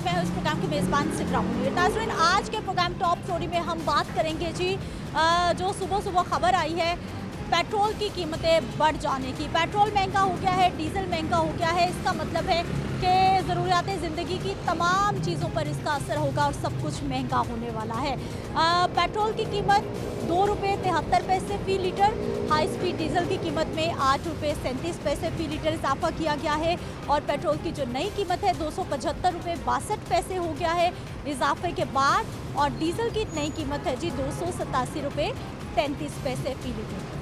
मैं हूं इस प्रोग्राम की मेज़बान सिद्रा मुनीर। नाज़रीन, आज के प्रोग्राम टॉप स्टोरी में हम बात करेंगे जी जो सुबह सुबह खबर आई है पेट्रोल की कीमतें बढ़ जाने की। पेट्रोल महंगा हो गया है, डीजल महंगा हो गया है। इसका मतलब है कि ज़रूरियात ज़िंदगी की तमाम चीज़ों पर इसका असर होगा और सब कुछ महंगा होने वाला है। पेट्रोल की कीमत ₹2.73 फ़ी लीटर, हाई स्पीड डीजल की कीमत में ₹8.37 फ़ी लीटर इजाफा किया गया है और पेट्रोल की जो नई कीमत है ₹275.62 हो गया है इजाफे के बाद, और डीजल की नई कीमत है जी ₹287.33 फ़ी लीटर।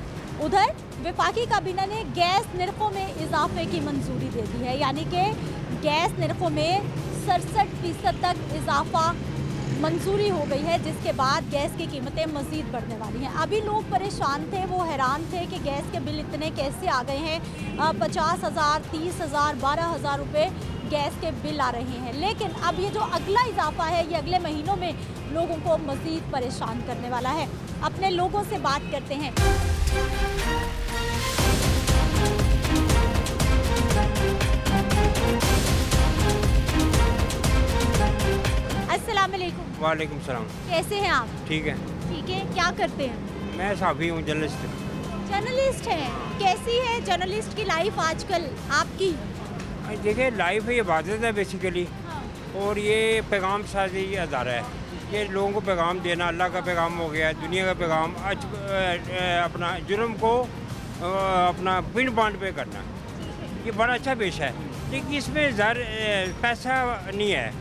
उधर वफाकी काबीना ने गैस निर्खों में इजाफे की मंजूरी दे दी है, यानी कि गैस निर्खों में 67% तक इजाफा मंजूरी हो गई है, जिसके बाद गैस की कीमतें मज़ीद बढ़ने वाली हैं। अभी लोग परेशान थे, वो हैरान थे कि गैस के बिल इतने कैसे आ गए हैं। 50,000, 30,000, 12,000 रुपये गैस के बिल आ रहे हैं। लेकिन अब ये जो अगला इजाफा है ये अगले महीनों में लोगों को मज़ीद परेशान करने वाला है। अपने लोगों से बात करते हैं। अस्सलाम वालेकुम। वालेकुम सलाम। कैसे हैं आप? ठीक है। ठीक है। क्या करते हैं? मैं साफ़ी हूँ, जर्नलिस्ट। जर्नलिस्ट हैं। कैसी है जर्नलिस्ट की लाइफ आजकल आपकी? देखिए, लाइफ है, इबादत है बेसिकली, हाँ। और ये पैगाम साजी अदारा है। ये लोगों को पैगाम देना, अल्लाह का पैगाम हो गया, दुनिया का पैगाम, अपना जुर्म को अपना पिंड बांट पे करना, ये बड़ा अच्छा पेशा है। लेकिन इसमें पैसा नहीं है,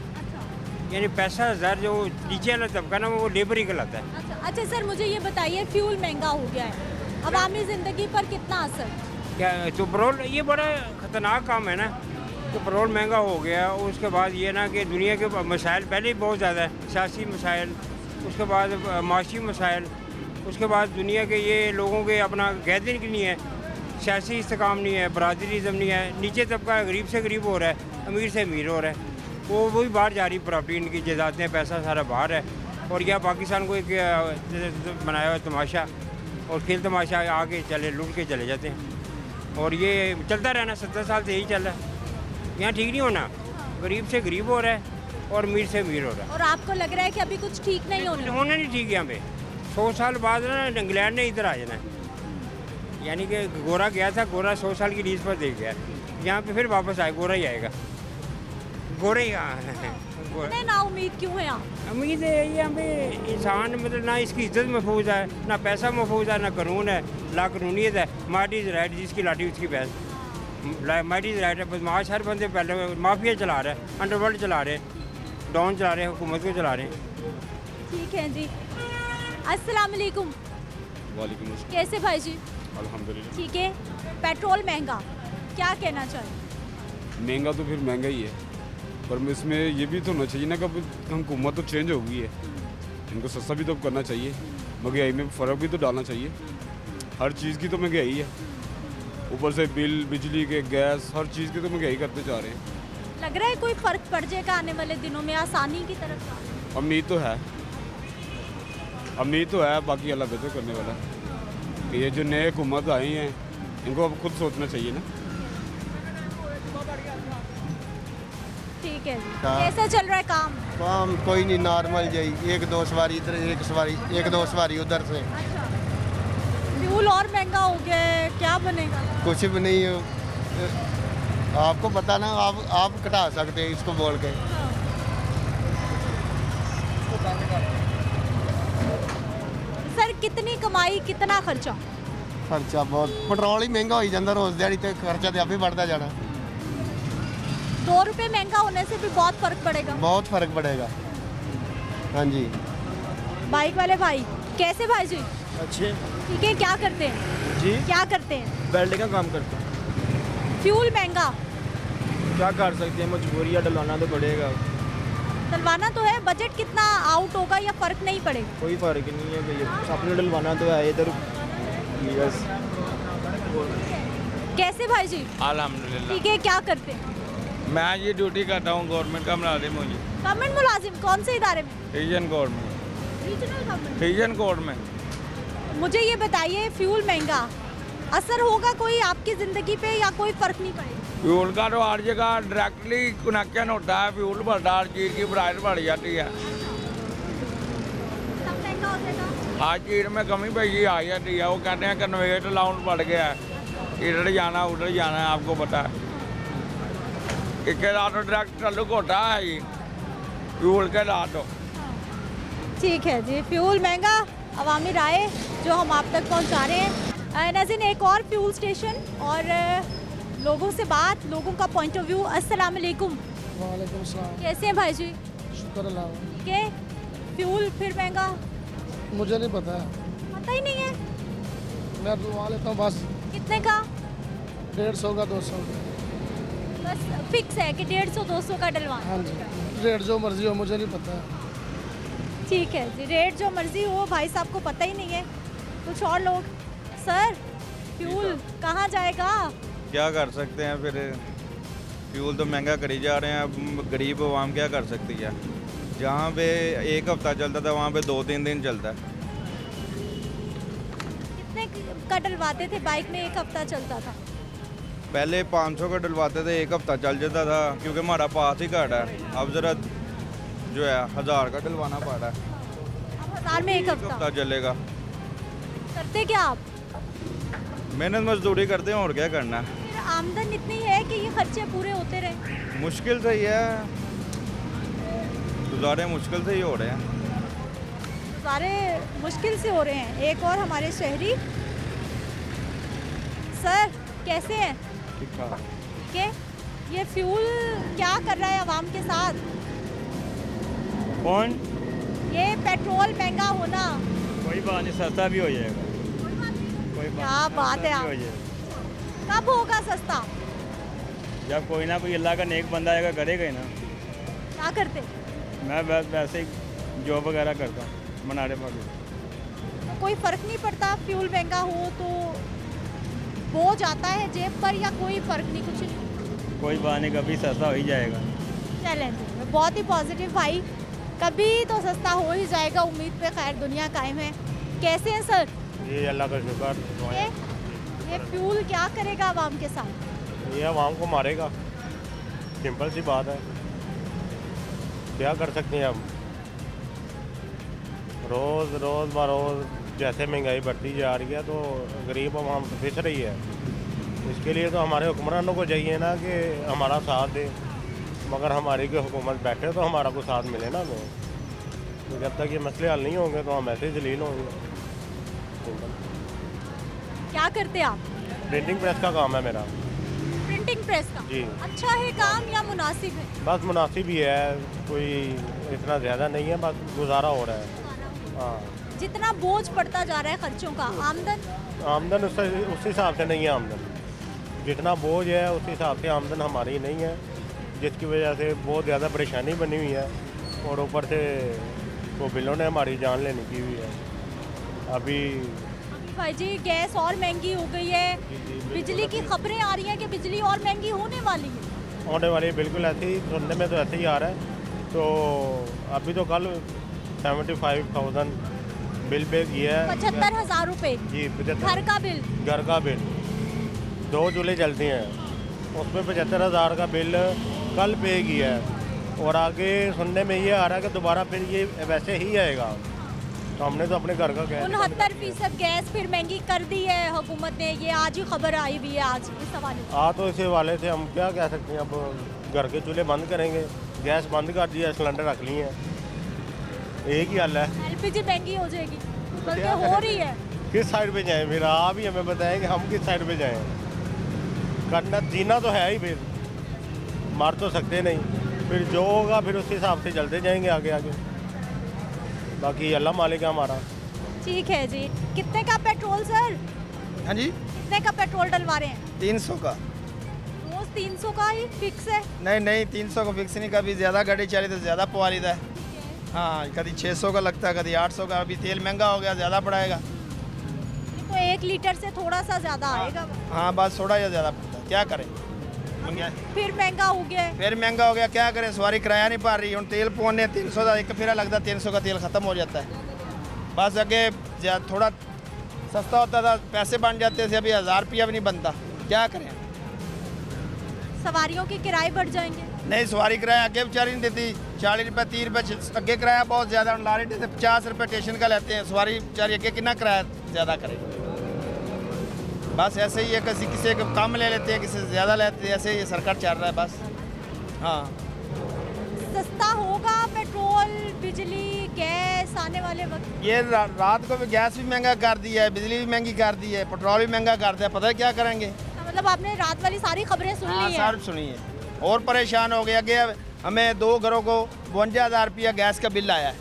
यानी पैसा जो नीचे वाला तबका ना वो लेबर ही कहलाता है। अच्छा सर, मुझे ये बताइए, फ्यूल महंगा हो गया है, अवामी ज़िंदगी पर कितना असर? क्या तो पेट्रोल, ये बड़ा ख़तरनाक काम है ना, तो पेट्रोल महंगा हो गया। और उसके बाद ये ना कि दुनिया के मसाइल पहले ही बहुत ज़्यादा है, सियासी मसाइल, उसके बाद माशी मसाइल, उसके बाद दुनिया के ये लोगों के अपना गैदरिंग नहीं है, सियासी इस्तेकाम नहीं है, बरादरीज़म नहीं है, नीचे तबका गरीब से गरीब हो रहा है, अमीर से अमीर हो रहा है, वो भी बाहर जा रही प्रॉपर्टी, इनकी जायदादें, पैसा सारा बाहर है। और यह पाकिस्तान को एक बनाया हुआ तमाशा और खेल तमाशा आगे चले लुट के चले जाते हैं, और ये चलता रहना 70 साल से यही चल रहा है। यहाँ ठीक नहीं होना, गरीब से गरीब हो रहा है और अमीर से अमीर हो रहा है। और आपको लग रहा है कि अभी कुछ ठीक नहीं होना नहीं ठीक यहाँ पे। 100 साल बाद ना इंग्लैंड ने इधर आ जाना है, यानी कि गोरा गया था, गोरा 100 साल की लीज पर दे गया, यहाँ पे फिर वापस आए, गोरा ही आएगा, गोरे ही इतने ना उम्मीद क्यों है आप? उम्मीद है यहाँ पे इंसान मतलब ना इसकी इज्जत महफूज है, ना पैसा महफूज है, ना कानून है, ला कानूनीत है। माइट इज़ राइट, जिसकी लाठी उसकी भैंस। माइट इज़ राइट है, बदमाश हर बंदे पहले माफिया चला रहे हैं, अंडरवर्ल्ड चला रहे हैं, डॉन चला रहे हैं, हुकूमत को चला रहे हैं। ठीक है जी। अस्सलाम वालेकुम। वालेकुम अस्सलाम। कैसे भाई जी? अल्हम्दुलिल्लाह। ठीक है। पेट्रोल महंगा, क्या कहना चाहिए? महंगा तो फिर महंगा ही है, पर इसमें ये भी तो होना चाहिए ना कि हुकूमत तो चेंज हो गई है, इनको सस्ता भी तो करना चाहिए, महंगाई में फ़र्क भी तो डालना चाहिए। हर चीज़ की तो महंगाई है, ऊपर से बिल, बिजली के, गैस, हर चीज़ की तो महंगाई करते जा रहे हैं। लग रहा है कोई फ़र्क पड़ जाएगा आने वाले दिनों में आसानी की तरफ? उम्मीद तो है, बाकी अल्लाह बेहतर करने वाला है। ये जो नए हुकूमत आई हैं इनको अब खुद सोचना चाहिए ना। ठीक है जी। कैसा चल रहा है काम? काम कोई नहीं, नॉर्मल जाई, एक दो सवारी इधर, एक दो सवारी उधर से। अच्छा, फ्यूल और महंगा हो गया है, क्या बनेगा? कुछ भी नहीं आपको पता ना, आप घटा सकते हैं इसको बोल के। सर, कितनी कमाई, कितना खर्चा? खर्चा बहुत, पेट्रोल ही महंगा हो जाता रोज़ दिहाड़ी, तो खर्चा तो आप ही बढ़ता जाना। ₹2 महंगा होने से भी बहुत फ़र्क पड़ेगा। बहुत फ़र्क पड़ेगा। हाँ जी। बाइक वाले भाई, कैसे भाई जी? अच्छे। ठीक है। क्या करते हैं जी, क्या करते हैं? वेल्डिंग का काम करते हैं। फ्यूल महंगा, क्या कर सकते हैं, मजबूरी है, डलवाना तो पड़ेगा। डलवाना तो है, बजट कितना आउट होगा या फ़र्क नहीं पड़ेगा? कोई फ़र्क नहीं है भैया, अपने डलवाना तो है इधर बस। कैसे भाई जी? अल्हम्दुलिल्लाह। ठीक है। क्या करते हैं? मैं ये ड्यूटी करता हूँ, गवर्नमेंट का मुलाजिम हूँ जी। गवर्नमेंट मुलाजिम? कौन से इदारे में? रीजन कोर्ट में। Regional government. रीजन कोर्ट में। मुझे ये बताइए, फ्यूल महंगा, असर होगा कोई आपकी ज़िंदगी पे या कोई फ़र्क नहीं पड़ेगा? फ्यूल का तो हर जगह डायरेक्टली कनेक्शन होता है, फ्यूल बढ़ता है, हर चीज़ की प्राइस बढ़ जाती है, सब महंगा हो जाएगा। हर चीज़ में कमी पेशी आ जाती है। वो कहते हैं कन्वेयर अलाउंस बढ़ गया है, इधर जाना उधर जाना है, आपको पता है। इसके साथ तो डायरेक्ट ताल्लुक होता है ही फ्यूल के साथ तो। ठीक है जी, फ्यूल महंगा, अवामी राय जो हम आप तक पहुंचा रहे हैं। नाज़रीन, एक और फ्यूल स्टेशन और लोगों से बात, लोगों का पॉइंट ऑफ व्यू। अस्सलाम वालेकुम। वालेकुम सलाम। कैसे हैं भाई जी? शुक्र अल्लाह। ठीक है, फ्यूल फिर महंगा? मुझे नहीं पता है, पता ही नहीं है। मैं डलवा लेता हूँ बस। कितने का? 150 का 200 का। बस फिक्स है कि 150-200 का डलवाना? हाँ जी, रेट जो मर्जी हो, मुझे नहीं पता है। ठीक है जी, रेट जो मर्जी हो, भाई साहब को पता ही नहीं है। कुछ और लोग, सर फ्यूल कहाँ जाएगा? क्या कर सकते हैं फिर, फ्यूल तो महंगा करी जा रहे हैं, अब गरीब आवाम क्या कर सकती है। जहाँ पे एक हफ्ता चलता था वहाँ पे 2-3 दिन चलता है। कितने का डलवाते थे बाइक में, एक हफ्ता चलता था? पहले 500 का डलवाते थे, एक हफ्ता चल जाता था, क्योंकि हमारा पास ही घाट है। अब ज़रा जो है 1000 का डलवाना पड़ रहा है, अब 1000 में एक हफ्ता हफ्ता। चलेगा। करते क्या आप? मेहनत मजदूरी करते हैं, और क्या करना है। फिर आमदन इतनी है कि ये खर्चे पूरे होते रहे? मुश्किल से ही है, गुजारे मुश्किल से ही हो रहे हैं। सारे मुश्किल से हो रहे हैं। एक और हमारे शहरी, सर कैसे हैं? ठीक ठाक। ठीक है, ये फ्यूल क्या कर रहा है आवाम के साथ? कौन? ये पेट्रोल महंगा होना। कोई बात नहीं, सस्ता भी हो जाएगा। कोई क्या बात है सस्ता आप? भी हो जाएगा। कब होगा सस्ता? जब कोई ना कोई अल्लाह का नेक बंदा आएगा, करेगा ही ना। क्या करते? मैं बस वैसे ही जॉब वगैरह करता हूँ मनारे पर। तो कोई फ़र्क नहीं पड़ता, फ्यूल महंगा हो तो बोझ आता है जेब पर, या कोई फ़र्क नहीं? कुछ नहीं, कोई बात नहीं, कभी सस्ता हो ही जाएगा। चलें जी, बहुत ही पॉजिटिव भाई, कभी तो सस्ता हो ही जाएगा, उम्मीद पे खैर दुनिया कायम है। कैसे हैं सर? ये अल्लाह का शुक्र। ये फ्यूल क्या करेगा आवाम के साथ? ये आवाम को मारेगा, सिंपल सी बात है। क्या कर सकते हैं हम, रोज़ बरोज़ जैसे महंगाई बढ़ती जा रही है तो गरीब आवाम तो पिस रही है। इसके लिए तो हमारे हुक्मरानों को चाहिए ना कि हमारा साथ दे, मगर हमारी की हुकूमत बैठे तो हमारा को साथ मिले ना हमें। तो जब तक ये मसले हल नहीं होंगे तो हम ऐसे ही जलील होंगे। क्या करते आप? प्रिंटिंग प्रेस का काम है मेरा। प्रिंटिंग प्रेस का? जी। अच्छा है काम या मुनासिब है? बस मुनासिब ही है, कोई इतना ज़्यादा नहीं है, बस गुजारा हो रहा है। हाँ, जितना बोझ पड़ता जा रहा है खर्चों का, आमदन उस हिसाब से नहीं है। आमदन जितना बोझ है उस हिसाब से आमदन हमारी नहीं है, जिसकी वजह से बहुत ज़्यादा परेशानी बनी हुई है। और ऊपर से वो बिलों ने हमारी जान लेनी की हुई है। अभी भाई जी गैस और महंगी हो गई है, बिजली की खबरें आ रही हैं कि बिजली और महंगी होने वाली है। होने वाली बिल्कुल ऐसे ही, सुनने में तो ऐसे ही आ रहा है। तो अभी तो कल 75,000 बिल पे किया है। 75,000 रुपये जी, 75। घर का बिल? घर का बिल 2 चूल्हे चलती हैं, उसमें 75,000 का बिल कल पे किया है। और आगे सुनने में ये आ रहा है कि दोबारा फिर ये वैसे ही आएगा। तो हमने तो अपने घर का गैस 69% गैस फिर महंगी कर दी है हुकूमत ने, ये आज ही खबर आई हुई है आज इस हवाले से। तो इस हवाले से हम क्या कह सकते हैं, अब घर के चूल्हे बंद करेंगे, गैस बंद कर दिया, सिलेंडर रख लिए हैं, एक ही हल है। एलपीजी महंगी हो जाएगी, बल्कि हो रही है। किस साइड पे जाएं फिर, आप ही हमें बताएं कि हम किस साइड पे जाएं। करना जीना तो है ही, फिर मार तो सकते नहीं, फिर जो होगा फिर उस हिसाब से चलते जाएंगे आगे आगे। बाकी अल्लाह मालिक है हमारा। ठीक है जी। कितने का पेट्रोल सर? हाँ जी, कितने का पेट्रोल डलवा रहे हैं? 300 का। रोज 300 का ही फिक्स है? नहीं 300 का फिक्स नहीं, कभी ज़्यादा गाड़ी चली तो ज़्यादा पवा लेता है। हाँ, कभी 600 का लगता है, कभी 800 का। अभी तेल महंगा हो गया, ज़्यादा पड़ाएगा। ये तो 1 लीटर से थोड़ा सा ज़्यादा आएगा। हाँ, बस थोड़ा या ज़्यादा पड़ता है, क्या करें। फिर महंगा हो गया है। फिर महंगा हो गया, क्या करें, सवारी किराया नहीं पा रही। हम तेल पौने 300 का एक फेरा लगता है, 300 का तेल ख़त्म हो जाता है। बस अगे थोड़ा सस्ता होता था, पैसे बन जाते थे, अभी 1000 रुपया भी नहीं बनता, क्या करें। सवारियों के किराए बढ़ जाएंगे। नहीं, सवारी किराया आगे बेचारी नहीं देती, 40 रुपये 30 रुपये अगे किराया बहुत ज़्यादा, लारी से 50 रुपये स्टेशन का लेते हैं, सवारी बेचारी अगे कितना किराया ज़्यादा करे। बस ऐसे ही है, किसी को कम ले लेते हैं, किसी से ज़्यादा लेते हैं, ऐसे ही सरकार चल रहा है बस। हाँ, सस्ता होगा पेट्रोल, बिजली, गैस आने वाले वक्त। ये रात को भी गैस भी महंगा कर दिया है, बिजली भी महंगी कर दी है, पेट्रोल भी महंगा कर दिया, पता है क्या करेंगे। मतलब आपने रात वाली सारी खबरें सुन ली हैं। सारी सुनी है और परेशान हो गया कि हमें 2 घरों को 52,000 रुपया गैस का बिल आया है।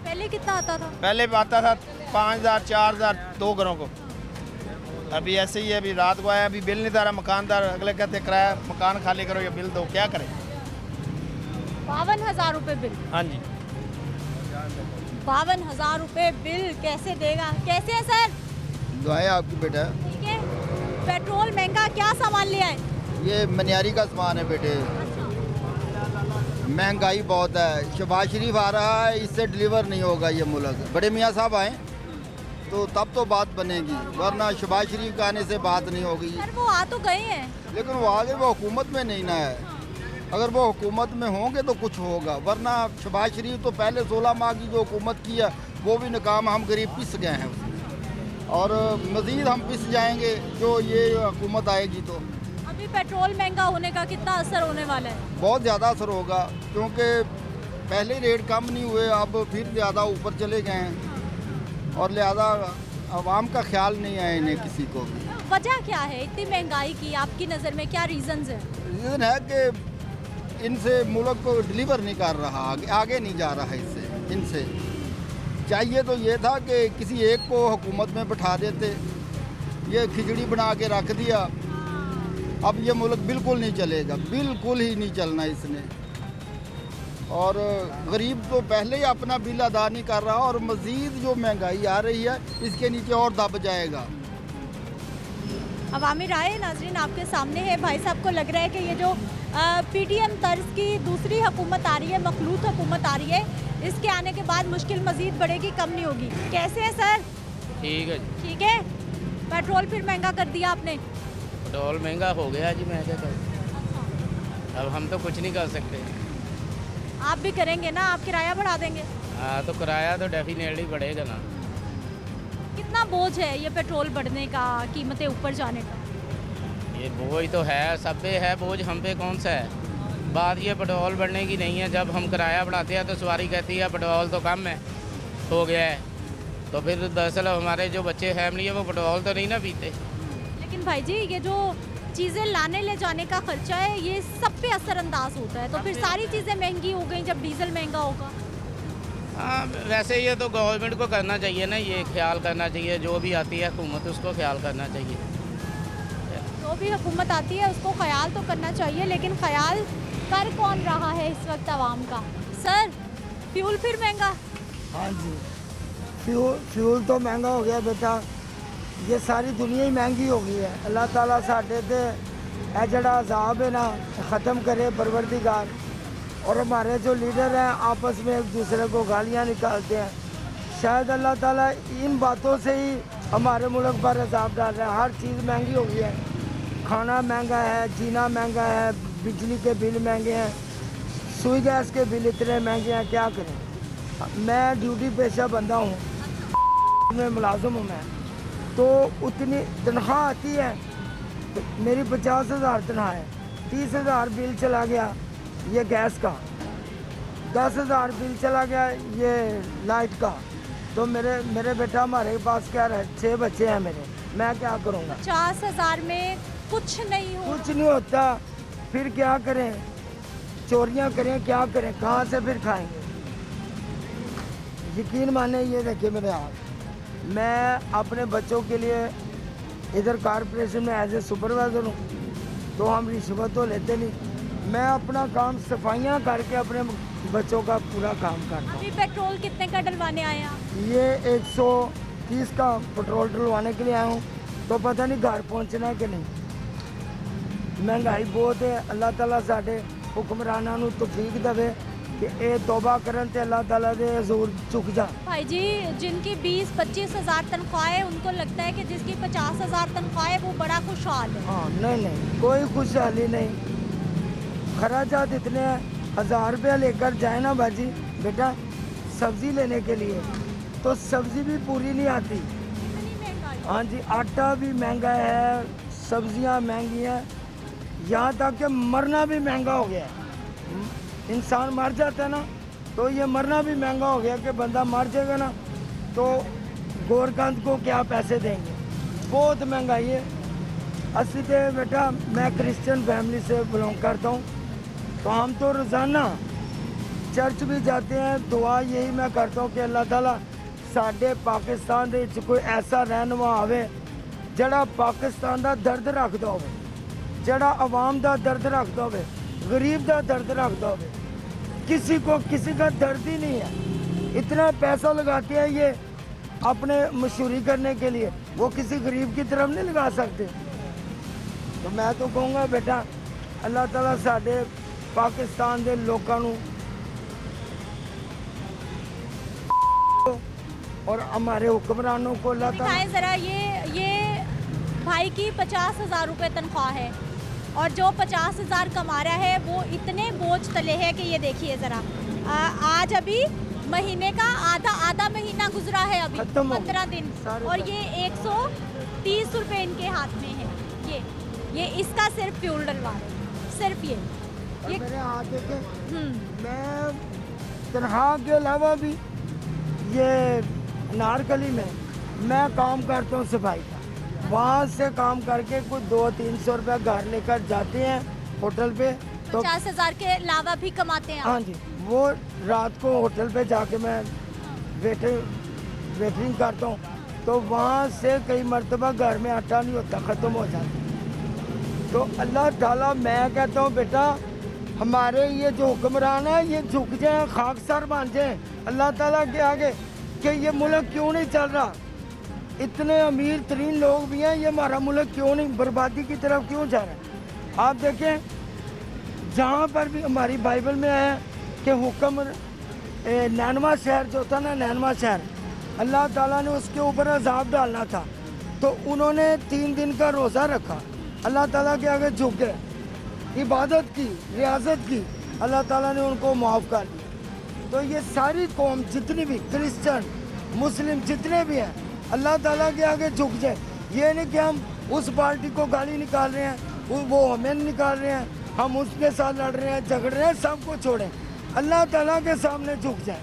पहले कितना आता था? पहले आता था 5,000 4,000 2 घरों को, अभी ऐसे ही है। अभी रात को आया, अभी बिल नहीं तारा मकानदार, अगले कहते किराया मकान खाली करो या बिल दो, क्या करें। 52,000 रुपये बिल। हाँ जी, 52,000 रुपये बिल कैसे देगा? कैसे है सर? दुआएं आपकी बेटा। ठीक है, पेट्रोल महंगा, क्या सामान ले आए? ये मनियारी का सामान है बेटे, महंगाई बहुत है। शहबाज शरीफ आ रहा है, इससे डिलीवर नहीं होगा ये मुल्क। बड़े मियाँ साहब आए तो तब तो बात बनेगी, वरना शहबाज शरीफ के आने से बात नहीं होगी। सर वो आ तो गए हैं, लेकिन वो आगे वो हुकूमत में नहीं ना है। अगर वो हुकूमत में होंगे तो कुछ होगा, वरना शहबाज शरीफ तो पहले 16 माह की जो हुकूमत की है वो भी नाकाम, हम गरीब पिस गए हैं उसमें, और मज़ीद हम पिस जाएंगे जो ये हुकूमत आएगी। तो अभी पेट्रोल महंगा होने का कितना असर होने वाला है? बहुत ज़्यादा असर होगा, क्योंकि पहले रेट कम नहीं हुए, अब फिर ज़्यादा ऊपर चले गए हैं, और लिहाजा आवाम का ख्याल नहीं है इन्हें किसी को भी। वजह क्या है इतनी महंगाई की, आपकी नज़र में क्या रीजंस है? रीज़न है कि इनसे मुल्क को डिलीवर नहीं कर रहा, आगे नहीं जा रहा है इससे। इनसे चाहिए तो ये था कि किसी एक को हुकूमत में बैठा देते, ये खिचड़ी बना के रख दिया, अब ये मुल्क बिल्कुल नहीं चलेगा, बिल्कुल ही नहीं चलना इसने। और गरीब तो पहले ही अपना बिल अदा नहीं कर रहा, और मज़ीद जो महंगाई आ रही है इसके नीचे और दब जाएगा। अवामी राय नाजरीन आपके सामने है। भाई साहब को लग रहा है कि ये जो PTM तर्ज की दूसरी हुकूमत आ रही है, मखलूत हुकूमत आ रही है, इसके आने के बाद मुश्किल मज़ीद बढ़ेगी, कम नहीं होगी। कैसे है सर? ठीक है। ठीक है। पेट्रोल फिर महंगा कर दिया आपने? पेट्रोल महंगा हो गया जी, मैं क्या करूँ, अब हम तो कुछ नहीं कर सकते। आप भी करेंगे ना, आप किराया बढ़ा देंगे? हाँ, तो किराया तो डेफिनेटली बढ़ेगा ना। कितना बोझ है ये पेट्रोल बढ़ने का, कीमतें ऊपर जाने का? ये बोझ तो है, सब पे है बोझ, हम पे कौन सा है। बात ये पेट्रोल बढ़ने की नहीं है, जब हम किराया बढ़ाते हैं तो सवारी कहती है पेट्रोल तो कम है, हो गया है, तो फिर दरअसल हमारे जो बच्चे फैमिली है वो पेट्रोल तो नहीं ना पीते। लेकिन भाई जी ये जो चीज़ें लाने ले जाने का खर्चा है ये सब पे असरअंदाज होता है, तो फिर सारी चीज़ें महंगी हो गई जब डीजल महंगा होगा। हाँ, वैसे ये तो गवर्नमेंट को करना चाहिए ना, ये ख्याल करना चाहिए, जो भी आती है हुकूमत उसको ख्याल करना चाहिए। जो भी हुकूमत आती है उसको ख्याल तो करना चाहिए, लेकिन ख्याल कर कौन रहा है इस वक्त आवाम का? सर फ्यूल फिर महंगा? हाँ जी, फ्यूल तो महंगा हो गया बेटा, ये सारी दुनिया ही महंगी हो गई है। अल्लाह ताला साडे ते ए जड़ा अज़ाब है ना ख़त्म करे परवरदिगार। और हमारे जो लीडर हैं आपस में एक दूसरे को गालियाँ निकालते हैं, शायद अल्लाह ताला इन बातों से ही हमारे मुल्क पर अज़ाब डाल रहे हैं। हर चीज़ महंगी हो गई है, खाना महंगा है, जीना महंगा है, बिजली के बिल महंगे हैं, सुई गैस के बिल इतने महंगे हैं, क्या करें। मैं ड्यूटी पेशा बंदा हूँ, में मुलाजिम हूँ मैं, तो उतनी तनख्वाह आती है, तो मेरी 50,000 तनख्वाह है, 30,000 बिल चला गया ये गैस का, 10,000 बिल चला गया ये लाइट का, तो मेरे बेटा हमारे पास क्या रहे, 6 बच्चे हैं मेरे, मैं क्या करूँगा। 50,000 में कुछ नहीं हो, कुछ नहीं होता, फिर क्या करें, चोरियां करें, क्या करें, कहाँ से फिर खाएंगे। यकीन माने ये देखिए मेरे हाथ, मैं अपने बच्चों के लिए इधर कारपोरेशन में एज ए सुपरवाइज़र हूँ, तो हम रिश्वत तो लेते नहीं, मैं अपना काम सफाइयाँ करके अपने बच्चों का पूरा काम करता हूँ। अभी पेट्रोल कितने का डलवाने आए आप? ये 130 का पेट्रोल डलवाने के लिए आया हूँ, तो पता नहीं घर पहुँचना कि नहीं। महंगाई बहुत है, अल्लाह ताला साडे हुक्मरानां नूं तौफीक देवे कि ये तौबा करन ते अल्लाह ताला दे हजूर झुक जा। भाई जी, जिनकी 20-25 हज़ार तनख्वाह है उनको लगता है कि जिसकी 50 हज़ार तनख्वाह है वो बड़ा खुशहाल है। हाँ नहीं, कोई खुशहाली नहीं। खर्चात इतने हैं, 1000 रुपया लेकर जाए ना बाजी बेटा सब्ज़ी लेने के लिए, तो सब्ज़ी भी पूरी नहीं आती। इतनी महंगाई। हाँ जी, आटा भी महंगा है, सब्जियां महंगी हैं, यहाँ तक कि मरना भी महंगा हो गया है। इंसान मर जाता है ना, तो ये मरना भी महंगा हो गया कि बंदा मर जाएगा ना तो गोरकंद को क्या पैसे देंगे, बहुत महंगाई है। असली तो बेटा मैं क्रिश्चियन फैमिली से बिलोंग करता हूँ, तो हम तो रोज़ाना चर्च भी जाते हैं। दुआ यही मैं करता हूँ कि अल्लाह ताला साडे पाकिस्तान दे विच कोई ऐसा रहनुमा आवे जड़ा पाकिस्तान दा दर्द रखदा होवे, जड़ा आवाम दा दर्द रखदा होवे, गरीब दा दर्द रखदा होवे। किसी को किसी का दर्द ही नहीं है। इतना पैसा लगाते हैं ये अपने मशहूरी करने के लिए, वो किसी गरीब की तरफ नहीं लगा सकते। तो मैं तो कहूँगा बेटा अल्लाह ताला साडे पाकिस्तान दे लोकां नूं और हमारे हुक्मरानों को अल्लाह ताला दिखाएं ज़रा, ये भाई की 50 हज़ार रुपये तनख्वाह है और जो 50 हज़ार कमा रहा है वो इतने बोझ तले है कि ये देखिए ज़रा, आज अभी महीने का आधा महीना गुजरा है, अभी 15 दिन, और ये 130 रुपये इनके हाथ में है। ये इसका सिर्फ फ्यूल डलवा रहे हैं, सिर्फ ये मेरे हाथ देखे। मैं तनख्वाह के अलावा भी ये नारकली में मैं काम करता हूँ सफाई का, वहाँ से काम करके कुछ 200-300 रुपये घर लेकर जाते हैं होटल पे। तो 50 हज़ार के अलावा भी कमाते हैं? हाँ जी, वो रात को होटल पे जाके मैं वेटरिंग करता हूँ, तो वहाँ से कई मरतबा घर में आटा नहीं होता, ख़त्म हो जाता। तो अल्लाह ताला मैं कहता हूँ बेटा हमारे ये जो हुक्मरान है ये झुक जाए, खाकसार बन जाए अल्लाह ताला के आगे कि ये मुल्क क्यों नहीं चल रहा। इतने अमीर तरीन लोग भी हैं, ये हमारा मुल्क क्यों नहीं बर्बादी की तरफ क्यों जा रहा है। आप देखें जहाँ पर भी हमारी बाइबल में है कि हुक्म नैनवा शहर जो था ना, नैनवा शहर अल्लाह ताला ने उसके ऊपर अजाब डालना था, तो उन्होंने 3 दिन का रोज़ा रखा, अल्लाह ताला के आगे झुक गए, इबादत की, रियाजत की, अल्लाह ताला ने उनको माफ़ कर दिया। तो ये सारी कौम जितनी भी क्रिश्चियन मुस्लिम जितने भी हैं अल्लाह ताला के आगे झुक जाए। ये नहीं कि हम उस पार्टी को गाली निकाल रहे हैं, वो हमें निकाल रहे हैं, हम उसके साथ लड़ रहे हैं, झगड़ रहे हैं, सबको छोड़ें, अल्लाह ताला के सामने झुक जाए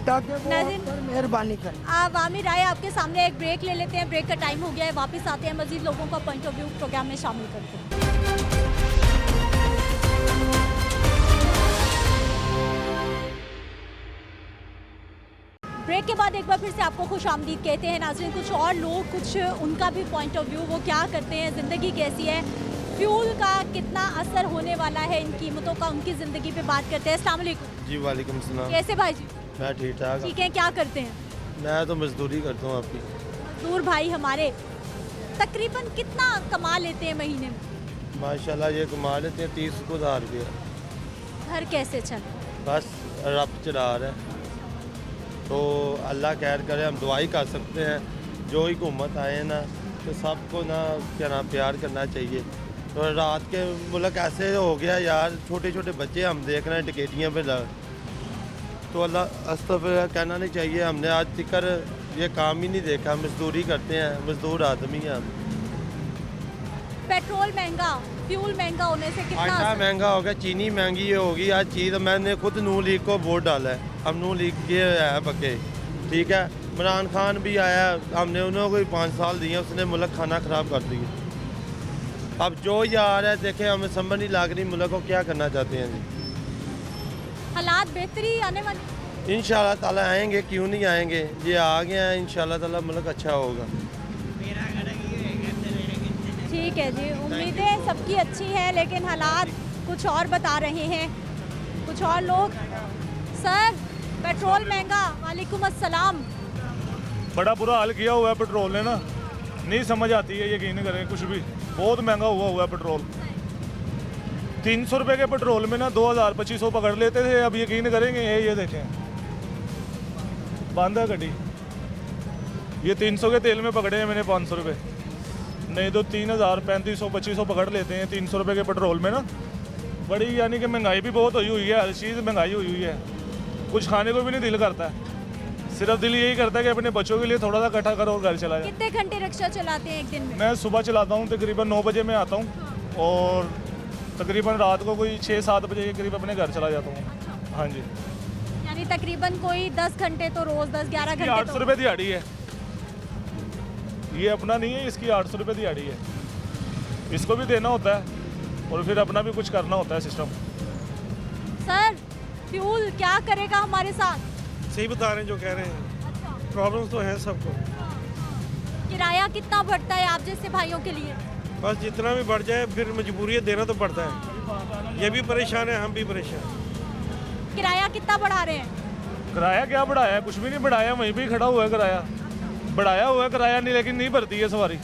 ताकि वो हम पर मेहरबानी करें। आवामी राय आपके सामने, एक ब्रेक ले लेते हैं, ब्रेक का टाइम हो गया है, वापस आते हैं, मजीद लोगों का पॉइंट ऑफ व्यू प्रोग्राम में शामिल करते हैं। ब्रेक के बाद एक बार फिर से आपको खुशामदीद कहते हैं नाज़रीन। कुछ और लोग, कुछ उनका भी पॉइंट ऑफ व्यू, वो क्या करते हैं, ज़िंदगी कैसी है, फ्यूल का कितना असर होने वाला है इन कीमतों का, उनकी ज़िंदगी पे बात करते हैं। अस्सलाम वालेकुम जी वालेकुम सलाम। कैसे भाई जी? मैं ठीक ठाक। ठीक है, क्या करते हैं? मैं तो मजदूरी करता हूँ आपकी। मजदूर भाई हमारे तकरीबन कितना कमा लेते हैं महीने में? माशाल्लाह ये कमा लेते हैं 30,000 रुपया। घर कैसे चल? बस रब चढ़ा रहा है, तो अल्लाह खैर करे। हम दुआई कर सकते हैं, जो ही हुकूमत आए ना तो सबको ना क्या नाम प्यार करना चाहिए। तो रात के मुल्क ऐसे हो गया यार, छोटे छोटे बच्चे हम देख रहे हैं टिकेटियाँ पे लग, तो अल्लाह अस्तग़फिर कहना नहीं चाहिए। हमने आज तक ये काम ही नहीं देखा, मजदूरी करते हैं, मजदूर आदमी हैं हम। पेट्रोल महंगा, फ्यूल महंगा होने से कितना आटा असर? महंगा हो गया, चीनी महंगी होगी, आज चीज़ मैंने खुद नून लीग को वोट डाला है, हम नून लीग के है पक्के, ठीक है। इमरान खान भी आया, हमने उन्होंने कोई 5 साल दिए, उसने मुल्क खाना ख़राब कर दिया। अब जो ये आ रहा है देखें, हमें समझ नहीं लग रही मुल्क को क्या करना चाहते हैं जी। हालात बेहतरी आने वाली? इंशाल्लाह ताला आएंगे, क्यों नहीं आएंगे, ये आ गए हैं, इंशाल्लाह ताला मुल्क अच्छा होगा। ठीक है जी, उम्मीदें सबकी अच्छी हैं, लेकिन हालात कुछ और बता रहे हैं कुछ और लोग। सर पेट्रोल महंगा, वालेकुम अस्सलाम। बड़ा बुरा हाल किया हुआ है पेट्रोल ने ना, नहीं समझ आती है, यकीन करें कुछ भी, बहुत महंगा हुआ है पेट्रोल। 300 रुपये के पेट्रोल में ना 2000-2500 पकड़ लेते थे। अब यकीन करेंगे ये देखें बंद है गाड़ी। ये 300 के तेल में पकड़े हैं मैंने 500 रुपये, नहीं तो 3000-3500-2500 पकड़ लेते हैं 300 रुपये के पेट्रोल में ना। बड़ी यानी कि महंगाई भी बहुत हुई है, हर चीज़ महंगाई हुई है। कुछ खाने को भी नहीं दिल करता है, सिर्फ दिल यही करता है कि अपने बच्चों के लिए थोड़ा सा इकट्ठा करो और घर चला जाए। कितने घंटे रिक्शा चलाते हैं एक दिन में? मैं सुबह चलाता हूँ, तकरीबन 9 बजे मैं आता हूँ और तकरीबन रात को कोई 6-7 बजे के करीब अपने घर चला जाता हूँ। हाँ जी, यानी तकरीबन कोई 10 घंटे तो रोज 10-11 घंटे। 800 रुपये दिहाड़ी है, ये अपना नहीं है, इसकी 800 रुपये दिहाड़ी है। इसको भी देना होता है और फिर अपना भी कुछ करना होता है सिस्टम। सर फ्यूल क्या करेगा हमारे साथ? सही बता रहे हैं जो कह रहे हैं, प्रॉब्लम्स तो हैं सबको। किराया कितना बढ़ता है आप जैसे भाइयों के लिए? बस जितना भी बढ़ जाए फिर मजबूरी है, देना तो पड़ता है। ये भी परेशान है, हम भी परेशान। किराया कितना बढ़ा रहे हैं? किराया क्या बढ़ाया है? कुछ भी नहीं बढ़ाया, वहीं पे खड़ा हुआ है किराया। बढ़ाया हुआ है किराया नहीं, लेकिन नहीं भरती है सवारी।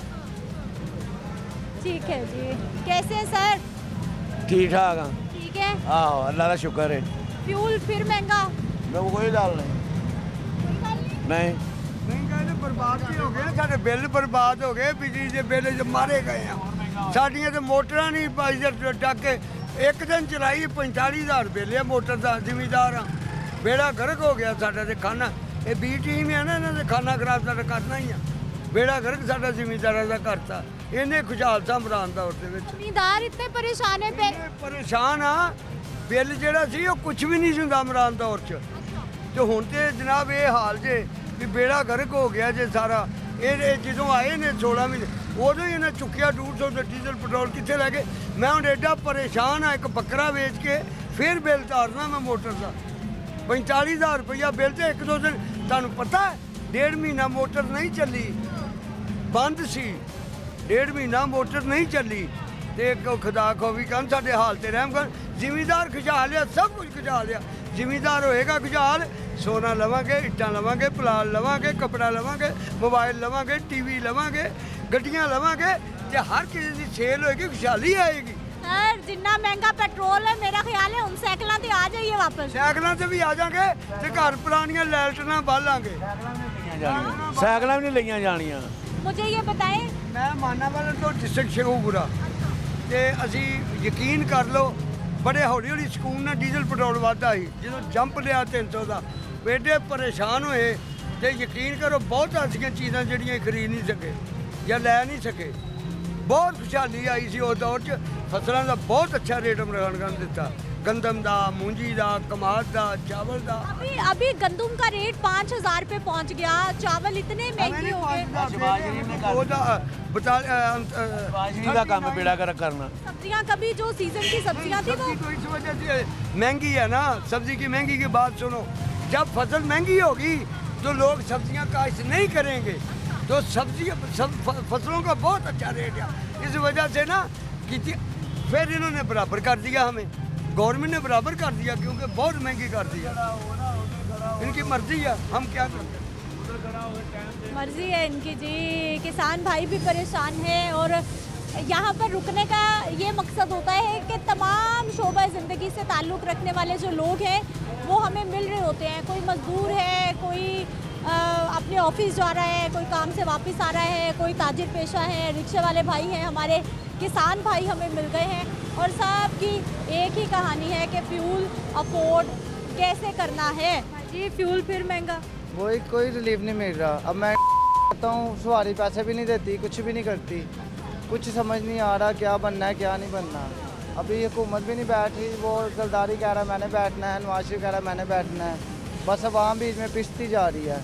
ठीक है जी, कैसे हैं सर? ठीक ठाक हाँ। ठीक है, आहो अल्लाह का शुक्र है। फ्यूल फिर महंगा? कोई गल नहीं नहीं महंगाई तो बर्बाद ही हो गए, साढ़े बिल बर्बाद हो गए, बिजली के बिल जो मारे गए हैं। साड़ियाँ तो मोटर नहीं डक के एक दिन चलाई 45,000 बिल है मोटर का। जिमीदार हाँ, बेड़ा गर्क हो गया साडा ते खाना। ये बी टीम है ना, इन्होंने खाना खराब साडा करना ही है। बेड़ा गर्क साडा जिमीदार का करता, इन्हें खुशहाल सामरान दा उस जिमीदार इतने परेशान है। परेशान हाँ, बिल ਜਿਹੜਾ ਸੀ ਉਹ ਕੁਝ ਵੀ ਨਹੀਂ ਸੀ ਹੁੰਦਾ ਇਮਰਾਨ ਦੌਰ 'ਚ, ਤੇ ਹੁਣ ਤੇ ਜਨਾਬ ਇਹ ਹਾਲ ਜੇ ਵੀ ਬੇੜਾ ਗਰਕ ਹੋ ਗਿਆ ਜੇ ਸਾਰਾ। ਇਹ ਜਦੋਂ ਆਏ ਨੇ 16 ਮਹੀਨੇ ਉਦੋਂ ਹੀ ਇਹਨਾਂ ਚੁੱਕਿਆ 150 ਦਾ ਡੀਜ਼ਲ ਪੈਟਰੋਲ ਕਿੱਥੇ ਲੈ ਗਏ। ਮੈਂ ਹੁਣ ਐਡਾ ਪਰੇਸ਼ਾਨ ਆ, ਇੱਕ ਬੱਕਰਾ ਵੇਚ ਕੇ ਫਿਰ ਬਿੱਲ ਤਾਰਨਾ ਮੈਂ ਮੋਟਰ ਦਾ 45,000 ਰੁਪਇਆ ਬਿੱਲ। ਤੇ ਇੱਕ ਦੋ ਦਿਨ ਤੁਹਾਨੂੰ ਪਤਾ 1.5 ਮਹੀਨਾ ਮੋਟਰ ਨਹੀਂ ਚੱਲੀ, ਬੰਦ ਸੀ 1.5 ਮਹੀਨਾ ਮੋਟਰ ਨਹੀਂ ਚੱਲੀ। ਤੇ ਖੁਦਾ ਖੋ ਵੀ ਕਹਿਣ ਸਾਡੇ ਹਾਲ ਤੇ ਰਹਿਮ ਕਰ। ਜ਼ਿਮੀਦਾਰ ਖੁਸ਼ਹਾਲ ਆ, ਸਭ ਕੁਝ ਖੁਸ਼ਹਾਲ ਆ। ਜ਼ਿਮੀਦਾਰ ਹੋਏਗਾ ਖੁਸ਼ਹਾਲ, ਸੋਨਾ ਲਵਾਂਗੇ, ਇੱਟਾਂ ਲਵਾਂਗੇ, ਪਲਾਲ ਲਵਾਂਗੇ, ਕੱਪੜਾ ਲਵਾਂਗੇ, ਮੋਬਾਈਲ ਲਵਾਂਗੇ, ਟੀਵੀ ਲਵਾਂਗੇ, ਗੱਡੀਆਂ ਲਵਾਂਗੇ, ਤੇ ਹਰ ਕਿਸੇ ਦੀ ਸੇਲ ਹੋਏਗੀ, ਖੁਸ਼ਹਾਲੀ ਆਏਗੀ। सर जिन्ना महंगा पेट्रोल है, मेरा ख्याल है उन साइकिलों से आ जाइए वापस। ਸਾਈਕਲਾਂ ਤੇ ਵੀ ਆ ਜਾਾਂਗੇ ਤੇ ਘਰ ਪੁਰਾਣੀਆਂ ਲੈਲਟਨਾਂ ਬਾਲਾਂਗੇ। ਸਾਈਕਲਾਂ ਵੀ ਨਹੀਂ ਲਈਆਂ ਜਾਣੀਆਂ। मुझे ये बताएं, ਮੈਂ ਮਾਨਾਵਾਲਾ ਤੋਂ ਡਿਸਟ੍ਰਿਕਟ ਸ਼ੇਖੂਪੁਰਾ ਤੇ ਅਸੀਂ ਯਕੀਨ ਕਰ ਲਓ ਬੜੇ ਹੌਲੀ ਹੌਲੀ ਸਕੂਨ ਨਾਲ ਡੀਜ਼ਲ ਪੈਟਰੋਲ ਵੱਧਦਾ ਸੀ। ਜਦੋਂ ਜੰਪ ਲਿਆ 300 ਦਾ ਐਡੇ ਪਰੇਸ਼ਾਨ ਹੋਏ ਤੇ ਯਕੀਨ ਕਰੋ ਬਹੁਤ ਐਸੀਆਂ ਚੀਜ਼ਾਂ ਜਿਹੜੀਆਂ ਖਰੀਦ ਨਹੀਂ ਸਕੇ ਜਾਂ ਲੈ ਨਹੀਂ ਸਕੇ। ਬਹੁਤ ਖੁਸ਼ਹਾਲੀ ਆਈ ਸੀ ਉਸ ਦੌਰ 'ਚ। ਫਸਲਾਂ ਦਾ ਬਹੁਤ ਅੱਛਾ ਰੇਟ ਇਮਰਾਨ ਖਾਨ ਦਿੱਤਾ, गंदम दा, मूंजी दा, कमाद दा, चावल दा। अभी गंदम का रेट 5,000 पे पहुंच गया, चावल इतने महंगे हो गए। सब्जियां कभी जो सीजन की सब्जियां थी वो तो इस वजह से महंगी है ना। सब्जी की महंगी की बात सुनो, जब फसल महंगी होगी तो लोग सब्जियां काश्त नहीं करेंगे, तो फसलों का बहुत अच्छा रेट है। इस वजह से ना कि फिर इन्होंने बराबर कर दिया, हमें गवर्नमेंट ने बराबर कर दिया क्योंकि बहुत महंगी कर दिया। इनकी मर्जी है, हम क्या करते। मर्जी है इनकी जी। किसान भाई भी परेशान है और यहाँ पर रुकने का ये मकसद होता है कि तमाम शोबा ज़िंदगी से ताल्लुक़ रखने वाले जो लोग हैं वो हमें मिल रहे होते हैं। कोई मज़दूर है, कोई अपने ऑफिस जा रहा है, कोई काम से वापस आ रहा है, कोई ताजिर पेशा है, रिक्शे वाले भाई हैं, हमारे किसान भाई हमें मिल गए हैं और सब की एक ही कहानी है कि फ्यूल अफोर्ड कैसे करना है। जी फ्यूल फिर महंगा, वही कोई रिलीफ नहीं मिल रहा। अब मैं कहता हूँ सवारी पैसे भी नहीं देती, कुछ भी नहीं करती, कुछ समझ नहीं आ रहा क्या बनना है क्या नहीं बनना। अभी हुकूमत भी नहीं बैठी, वो जरदारी कह रहा है मैंने बैठना है, नवाज शरीफ कह रहा है मैंने बैठना है, बस अवाम बीच में पिसती जा रही है,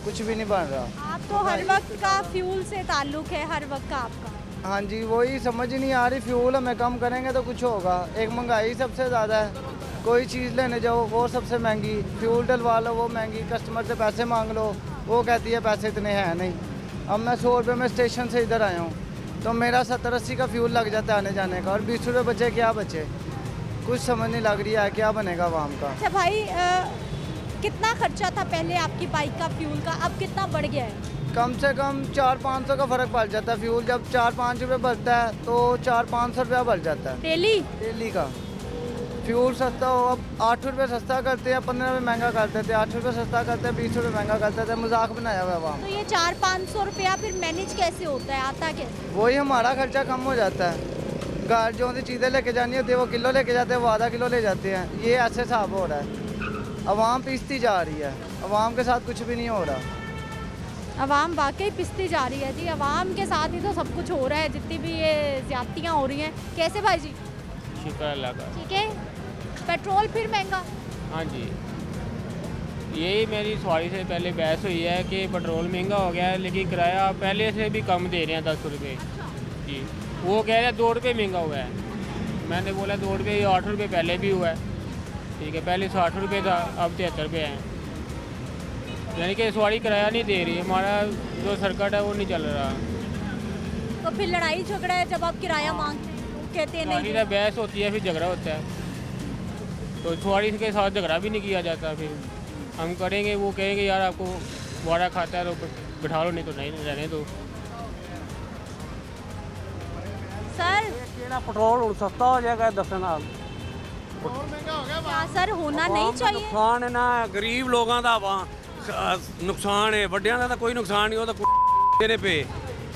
कुछ भी नहीं बन रहा। आप तो हर वक्त का फ्यूल से ताल्लुक़ है, हर वक्त का आपका। हाँ जी, वही समझ ही नहीं आ रही। फ्यूल हमें कम करेंगे तो कुछ होगा। एक महंगाई सबसे ज़्यादा है, कोई चीज़ लेने जाओ वो सबसे महंगी, फ्यूल डलवा लो वो महंगी, कस्टमर से पैसे मांग लो वो कहती है पैसे इतने हैं नहीं। अब मैं 100 रुपये में स्टेशन से इधर आया हूँ तो मेरा 70-80 का फ्यूल लग जाता है आने जाने का, और 20 रुपये बचे क्या बचे, कुछ समझ नहीं लग रही है क्या बनेगा आवाम का। अच्छा भाई, कितना खर्चा था पहले आपकी बाइक का फ्यूल का, अब कितना बढ़ गया है? कम से कम 400-500 का फ़र्क पड़ जाता है। फ्यूल जब 4-5 रुपये बढ़ता है तो 400-500 रुपया बढ़ जाता है डेली का। फ्यूल सस्ता हो, अब 8 रुपये सस्ता करते हैं, 15 रुपये महंगा कर देते हैं, 8 रुपये सस्ता करते हैं, 20 रुपये महंगा कर देते हैं, मजाक बनाया हुआ है वहाँ। तो ये 400-500 रुपया फिर मैनेज कैसे होता है, आता कैसे? वही हमारा खर्चा कम हो जाता है। घर जो सी चीज़ें लेके जानी होती है वो किलो लेके जाते हैं, वो आधा किलो ले जाते हैं। ये ऐसे हिसाब हो रहा है। अवाम पिसती जा रही है, अवाम के साथ कुछ भी नहीं हो रहा। अवाम वाकई पिसती जा रही है जी, अवाम के साथ ही तो सब कुछ हो रहा है, जितनी भी ये ज्यादतियाँ हो रही हैं। कैसे भाई जी? शुक्र अल्लाह का। ठीक है। पेट्रोल फिर महंगा? हाँ जी, यही मेरी सवारी से पहले बहस हुई है कि पेट्रोल महंगा हो गया है, लेकिन किराया पहले से भी कम दे रहे हैं 10 रुपये जी। वो कह रहे हैं 2 रुपये महंगा हुआ है। मैंने बोला 2 रुपये, 8 रुपये पहले भी हुआ है, ठीक है। पहले 60 रुपये था, अब 73 रुपये हैं। यानी कि सवारी किराया नहीं दे रही, हमारा जो सर्किट है वो नहीं चल रहा। तो फिर लड़ाई झगड़ा है जब आप किराया मांगते हैं, कहते हैं नहीं। सवारी बहस होती है, फिर झगड़ा होता है, तो सवारी के साथ झगड़ा भी नहीं किया जाता। फिर हम करेंगे, वो कहेंगे यार आपको वारा खाता है तो बिठा लो, नहीं तो नहीं रहने दो। सर पेट्रोल सस्ता हो जाएगा 10 नाल। क्या सर होना नहीं चाहिए? नुकसान है ना, गरीब लोगों का नुकसान है, ਵੱਡਿਆਂ ਦਾ कोई नुकसान नहीं होता। देने पे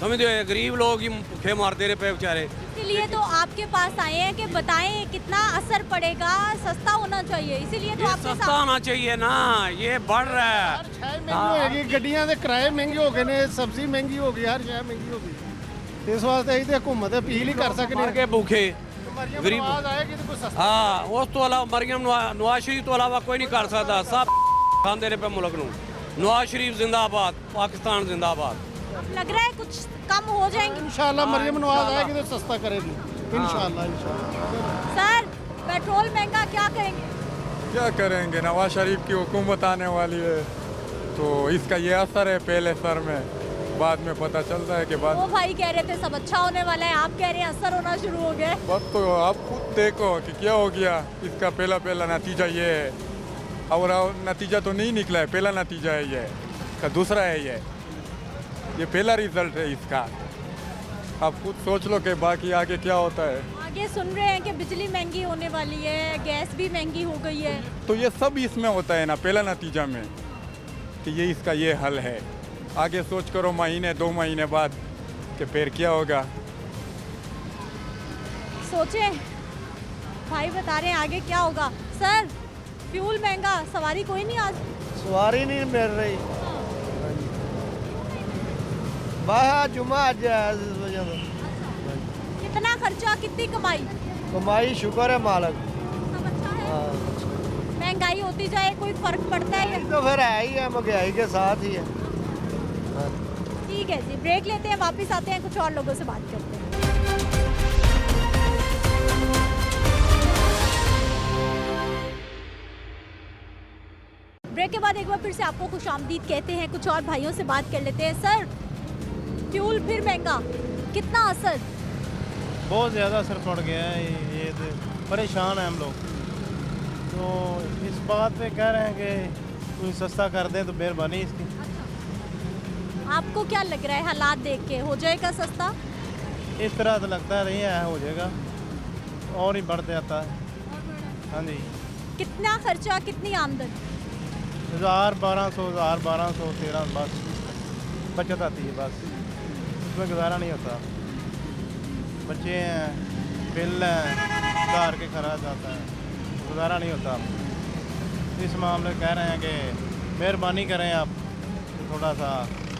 समझते हो, गरीब लोग ही भूखे मारते रहे पे बेचारे। इसीलिए तो आपके पास आए हैं कि बताएं कितना असर पड़ेगा। सस्ता होना चाहिए, इसीलिए तो आपके सस्ता होना चाहिए ना, ये बढ़ रहा है। महंगी होगी, गड्डियां ਦੇ ਕਿਰਾਏ ਮਹਿੰਗੇ ਹੋ ਗਏ ਨੇ, ਸਬਜ਼ੀ ਮਹਿੰਗੀ ਹੋ ਗਈ, ਹਰ ਸ਼ੈ ਮਹਿੰਗੀ ਹੋ ਗਈ। ਇਸ ਵਾਸਤੇ ਅਸੀਂ ਤੇ ਹਕੂਮਤ ਅਪੀਲ ਹੀ ਕਰ ਸਕਦੇ ਮਰ ਕੇ ਭੁੱਖੇ ਗਰੀਬ ਆਵਾਜ਼ ਆਏਗੀ ਤੇ ਕੋਈ ਸਸਤਾ। ਹਾਂ, ਉਸ ਤੋਂ ਇਲਾਵਾ ਮਰੀਮ ਨਵਾਜ਼ ਸ਼ਰੀਫ ਤੋਂ ਇਲਾਵਾ ਕੋਈ ਨਹੀਂ ਕਰ ਸਕਦਾ। ਸਭ ਖਾਂਦੇ ਨੇ ਪਏ ਮੁਲਕ ਨੂੰ। नवाज शरीफ जिंदाबाद, पाकिस्तान जिंदाबाद। लग रहा है कुछ कम हो जाएंगे इंशाल्लाह। मरियम नवाज आएगी तो सस्ता करेगी इंशाल्लाह। इंशाल्लाह। सर पेट्रोल महंगा, क्या करेंगे? क्या करेंगे, नवाज शरीफ की हुकूमत आने वाली है तो इसका ये असर है पहले सर में, बाद में पता चलता है कि बाद। वो भाई कह रहे थे सब अच्छा होने वाला है, आप कह रहे हैं असर होना शुरू हो गया। बस तो आप खुद देखो कि क्या हो गया। इसका पहला नतीजा ये है, और नतीजा तो नहीं निकला है, पहला नतीजा है ये का, दूसरा है ये पहला रिजल्ट है इसका। आप खुद सोच लो कि बाकी आगे क्या होता है। आगे सुन रहे हैं कि बिजली महंगी होने वाली है, गैस भी महंगी हो गई है, तो ये सब इसमें होता है ना पहला नतीजा में, कि ये इसका ये हल है। आगे सोच करो महीने 2 महीने बाद कि फिर क्या होगा। सोचें, भाई बता रहे हैं आगे क्या होगा। सर फ्यूल महंगा, सवारी कोई नहीं आज? सवारी नहीं मिल रही। बाहर जुमा आज इस वजह से। कितना खर्चा, कितनी कमाई? कमाई शुक्र है मालक। महंगाई होती जाए कोई फर्क पड़ता है? तो फिर है ही है, महंगाई के साथ ही है। ठीक है जी, ब्रेक लेते हैं, वापस आते हैं, कुछ और लोगों से बात करते हैं। ब्रेक के बाद एक बार फिर से आपको खुशामदीद कहते हैं, कुछ और भाइयों से बात कर लेते हैं। सर फ्यूल फिर महंगा, कितना असर? बहुत ज़्यादा असर पड़ गया है, ये तो परेशान हैं हम लोग। तो इस बात पे कह रहे हैं कि कोई सस्ता कर दें तो मेहरबानी इसकी। आपको क्या लग रहा है हालात देख के, हो जाएगा सस्ता? इस तरह तो लगता नहीं है हो जाएगा, और ही बढ़ जाता है। हाँ जी। कितना खर्चा, कितनी आमदन? 1200 13 बस बचत आती है, बस उसमें गुजारा नहीं होता। बच्चे हैं, बिल हैं, घर के खर्च आता है, गुजारा नहीं होता। इस मामले कह रहे हैं कि मेहरबानी करें आप, तो थोड़ा सा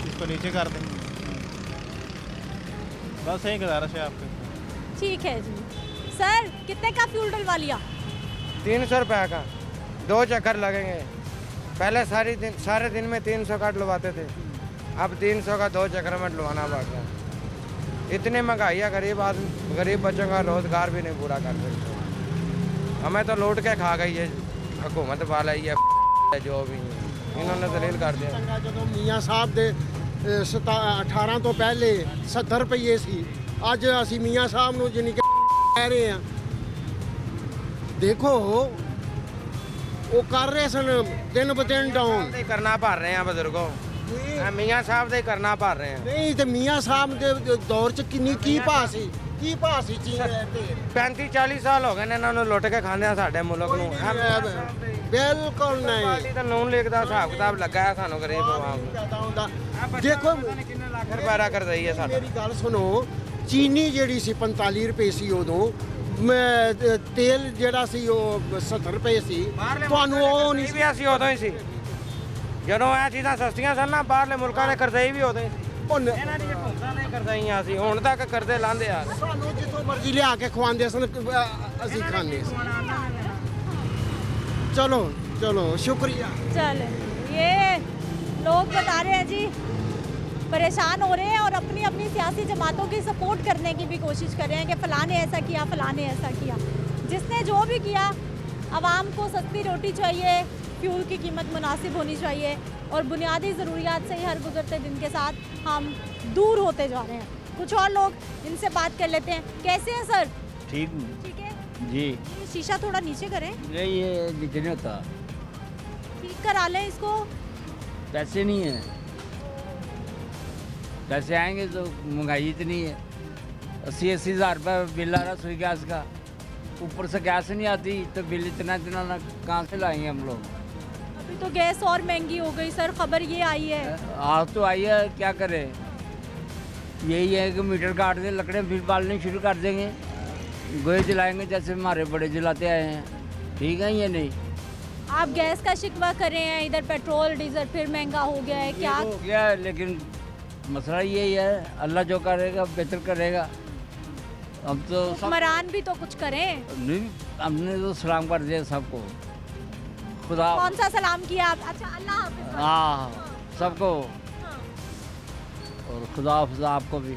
इसको नीचे कर दें, बस यही गुजारिश है आपके। ठीक है जी। सर कितने का फ्यूल डलवा लिया? 300 रुपये का 2 चक्कर लगेंगे। पहले सारे दिन में 300 का डलवाते थे, अब 300 का 2 चक्कर में डलवाना पड़ गया। इतनी महंगाई है, गरीब बच्चों का रोजगार भी नहीं पूरा कर सकते। हमें तो लूट के खा गई है हुकूमत वाला ही है, जो भी इन्होंने दलील कर दिया। जो मियाँ साहब दे 18 तो पहले 70 रुपये सी, अज असी मियाँ साहब नूं जिन्नी कह रहे हैं। देखो वो कर रहे सन दिन ब दिन डाउन करना पड़ रहे हैं बुजुर्गों, ਮੀਆਂ ਸਾਹਿਬ ਦੇ ਕਰਨਾ ਭਰ ਰਹੇ ਆ ਨਹੀਂ ਤੇ ਮੀਆਂ ਸਾਹਿਬ ਦੇ ਦੌਰ ਚ ਕਿੰਨੀ ਕੀ ਭਾਅ ਸੀ ਚੀਨ ਦੇ 35-40 ਸਾਲ ਹੋ ਗਏ ਨੇ ਇਹਨਾਂ ਨੂੰ ਲੁੱਟ ਕੇ ਖਾਂਦੇ ਆ ਸਾਡੇ ਮੁਲਕ ਨੂੰ ਬਿਲਕੁਲ ਨਹੀਂ ਤਾਂ ਨੂਨ ਲੀਗ ਦਾ ਹਿਸਾਬ ਕਿਤਾਬ ਲੱਗਾ ਹੈ ਸਾਨੂੰ ਗਰੀਬ ਆਵਾਮ ਨੂੰ ਦੇਖੋ ਕਿੰਨੇ ਲੱਖ ਰੁਪਏ ਕਰ ਰਹੀ ਹੈ ਸਾਡਾ ਮੇਰੀ ਗੱਲ ਸੁਣੋ ਚੀਨੀ ਜਿਹੜੀ ਸੀ 45 ਰੁਪਏ ਸੀ ਉਦੋਂ ਤੇਲ ਜਿਹੜਾ ਸੀ ਉਹ 70 ਰੁਪਏ ਸੀ ਤੁਹਾਨੂੰ ਉਹ ਨਹੀਂ ਵੀ ਅਸੀਂ ਉਦੋਂ ਹੀ ਸੀ ਜਦੋਂ ਇਹ ਚੀਜ਼ਾਂ ਸਸਤੀਆਂ ਸਨ ਨਾ ਬਾਹਰਲੇ ਮੁਲਕਾਂ ਦੇ ਕਰਜ਼ੇ ਵੀ ਉਦੋਂ ਹੀ ਸੀ ਇਹਨਾਂ ਦੀ ਹਕੂਮਤਾਂ ਨੇ ਕਰਜ਼ਾਈਆਂ ਸੀ ਹੁਣ ਤੱਕ ਕਰਜ਼ੇ ਲਾਂਦੇ ਆ ਸਾਨੂੰ ਜਿੱਥੋਂ ਮਰਜ਼ੀ ਲਿਆ ਕੇ ਖਵਾਉਂਦੇ ਸਨ ਅਸੀਂ ਖਾਂਦੇ ਸੀ चलो शुक्रिया। चले ये लोग बता रहे हैं जी परेशान हो रहे हैं और अपनी अपनी सियासी जमातों की सपोर्ट करने की भी कोशिश कर रहे हैं कि फ़लाँ ने ऐसा किया फ़लाँ ने ऐसा किया। जिसने जो भी किया आवाम को सस्ती रोटी चाहिए, फ्यूल की कीमत मुनासिब होनी चाहिए और बुनियादी ज़रूरियात से ही हर गुजरते दिन के साथ हम दूर होते जा रहे हैं। कुछ और लोग इनसे बात कर लेते हैं। कैसे हैं सर? ठीक ठीक है जी। शीशा थोड़ा नीचे करें। नहीं ये नीचे नहीं होता, ठीक करा लें इसको। पैसे नहीं है, पैसे आएंगे तो महंगाई इतनी है, 80-80 हज़ार रुपये बिल आ रहा रसोई गैस का, ऊपर से गैस नहीं आती तो बिल इतना कहाँ से लाएंगे हम लोग। अभी तो गैस और महंगी हो गई सर, खबर ये आई है। आज तो आई है, क्या करें, यही है कि मीटर काट दें, लकड़ें फिर बालने शुरू कर देंगे, गोए जलाएंगे जैसे हमारे बड़े जलाते आए हैं। ठीक है ये नहीं, आप गैस का शिकवा कर रहे हैं, इधर पेट्रोल डीजल फिर महंगा हो गया है। क्या हो गया, लेकिन मसला यही है, अल्लाह जो करेगा बेहतर करेगा। हम तो हुक्मरान भी तो कुछ करें। नहीं, हमने तो सलाम कर दिया सबको, खुदा। कौन सा सलाम किया आप? अच्छा अल्लाह हाफिज़। हाँ सबको, और खुदा हाफिज़ आपको भी।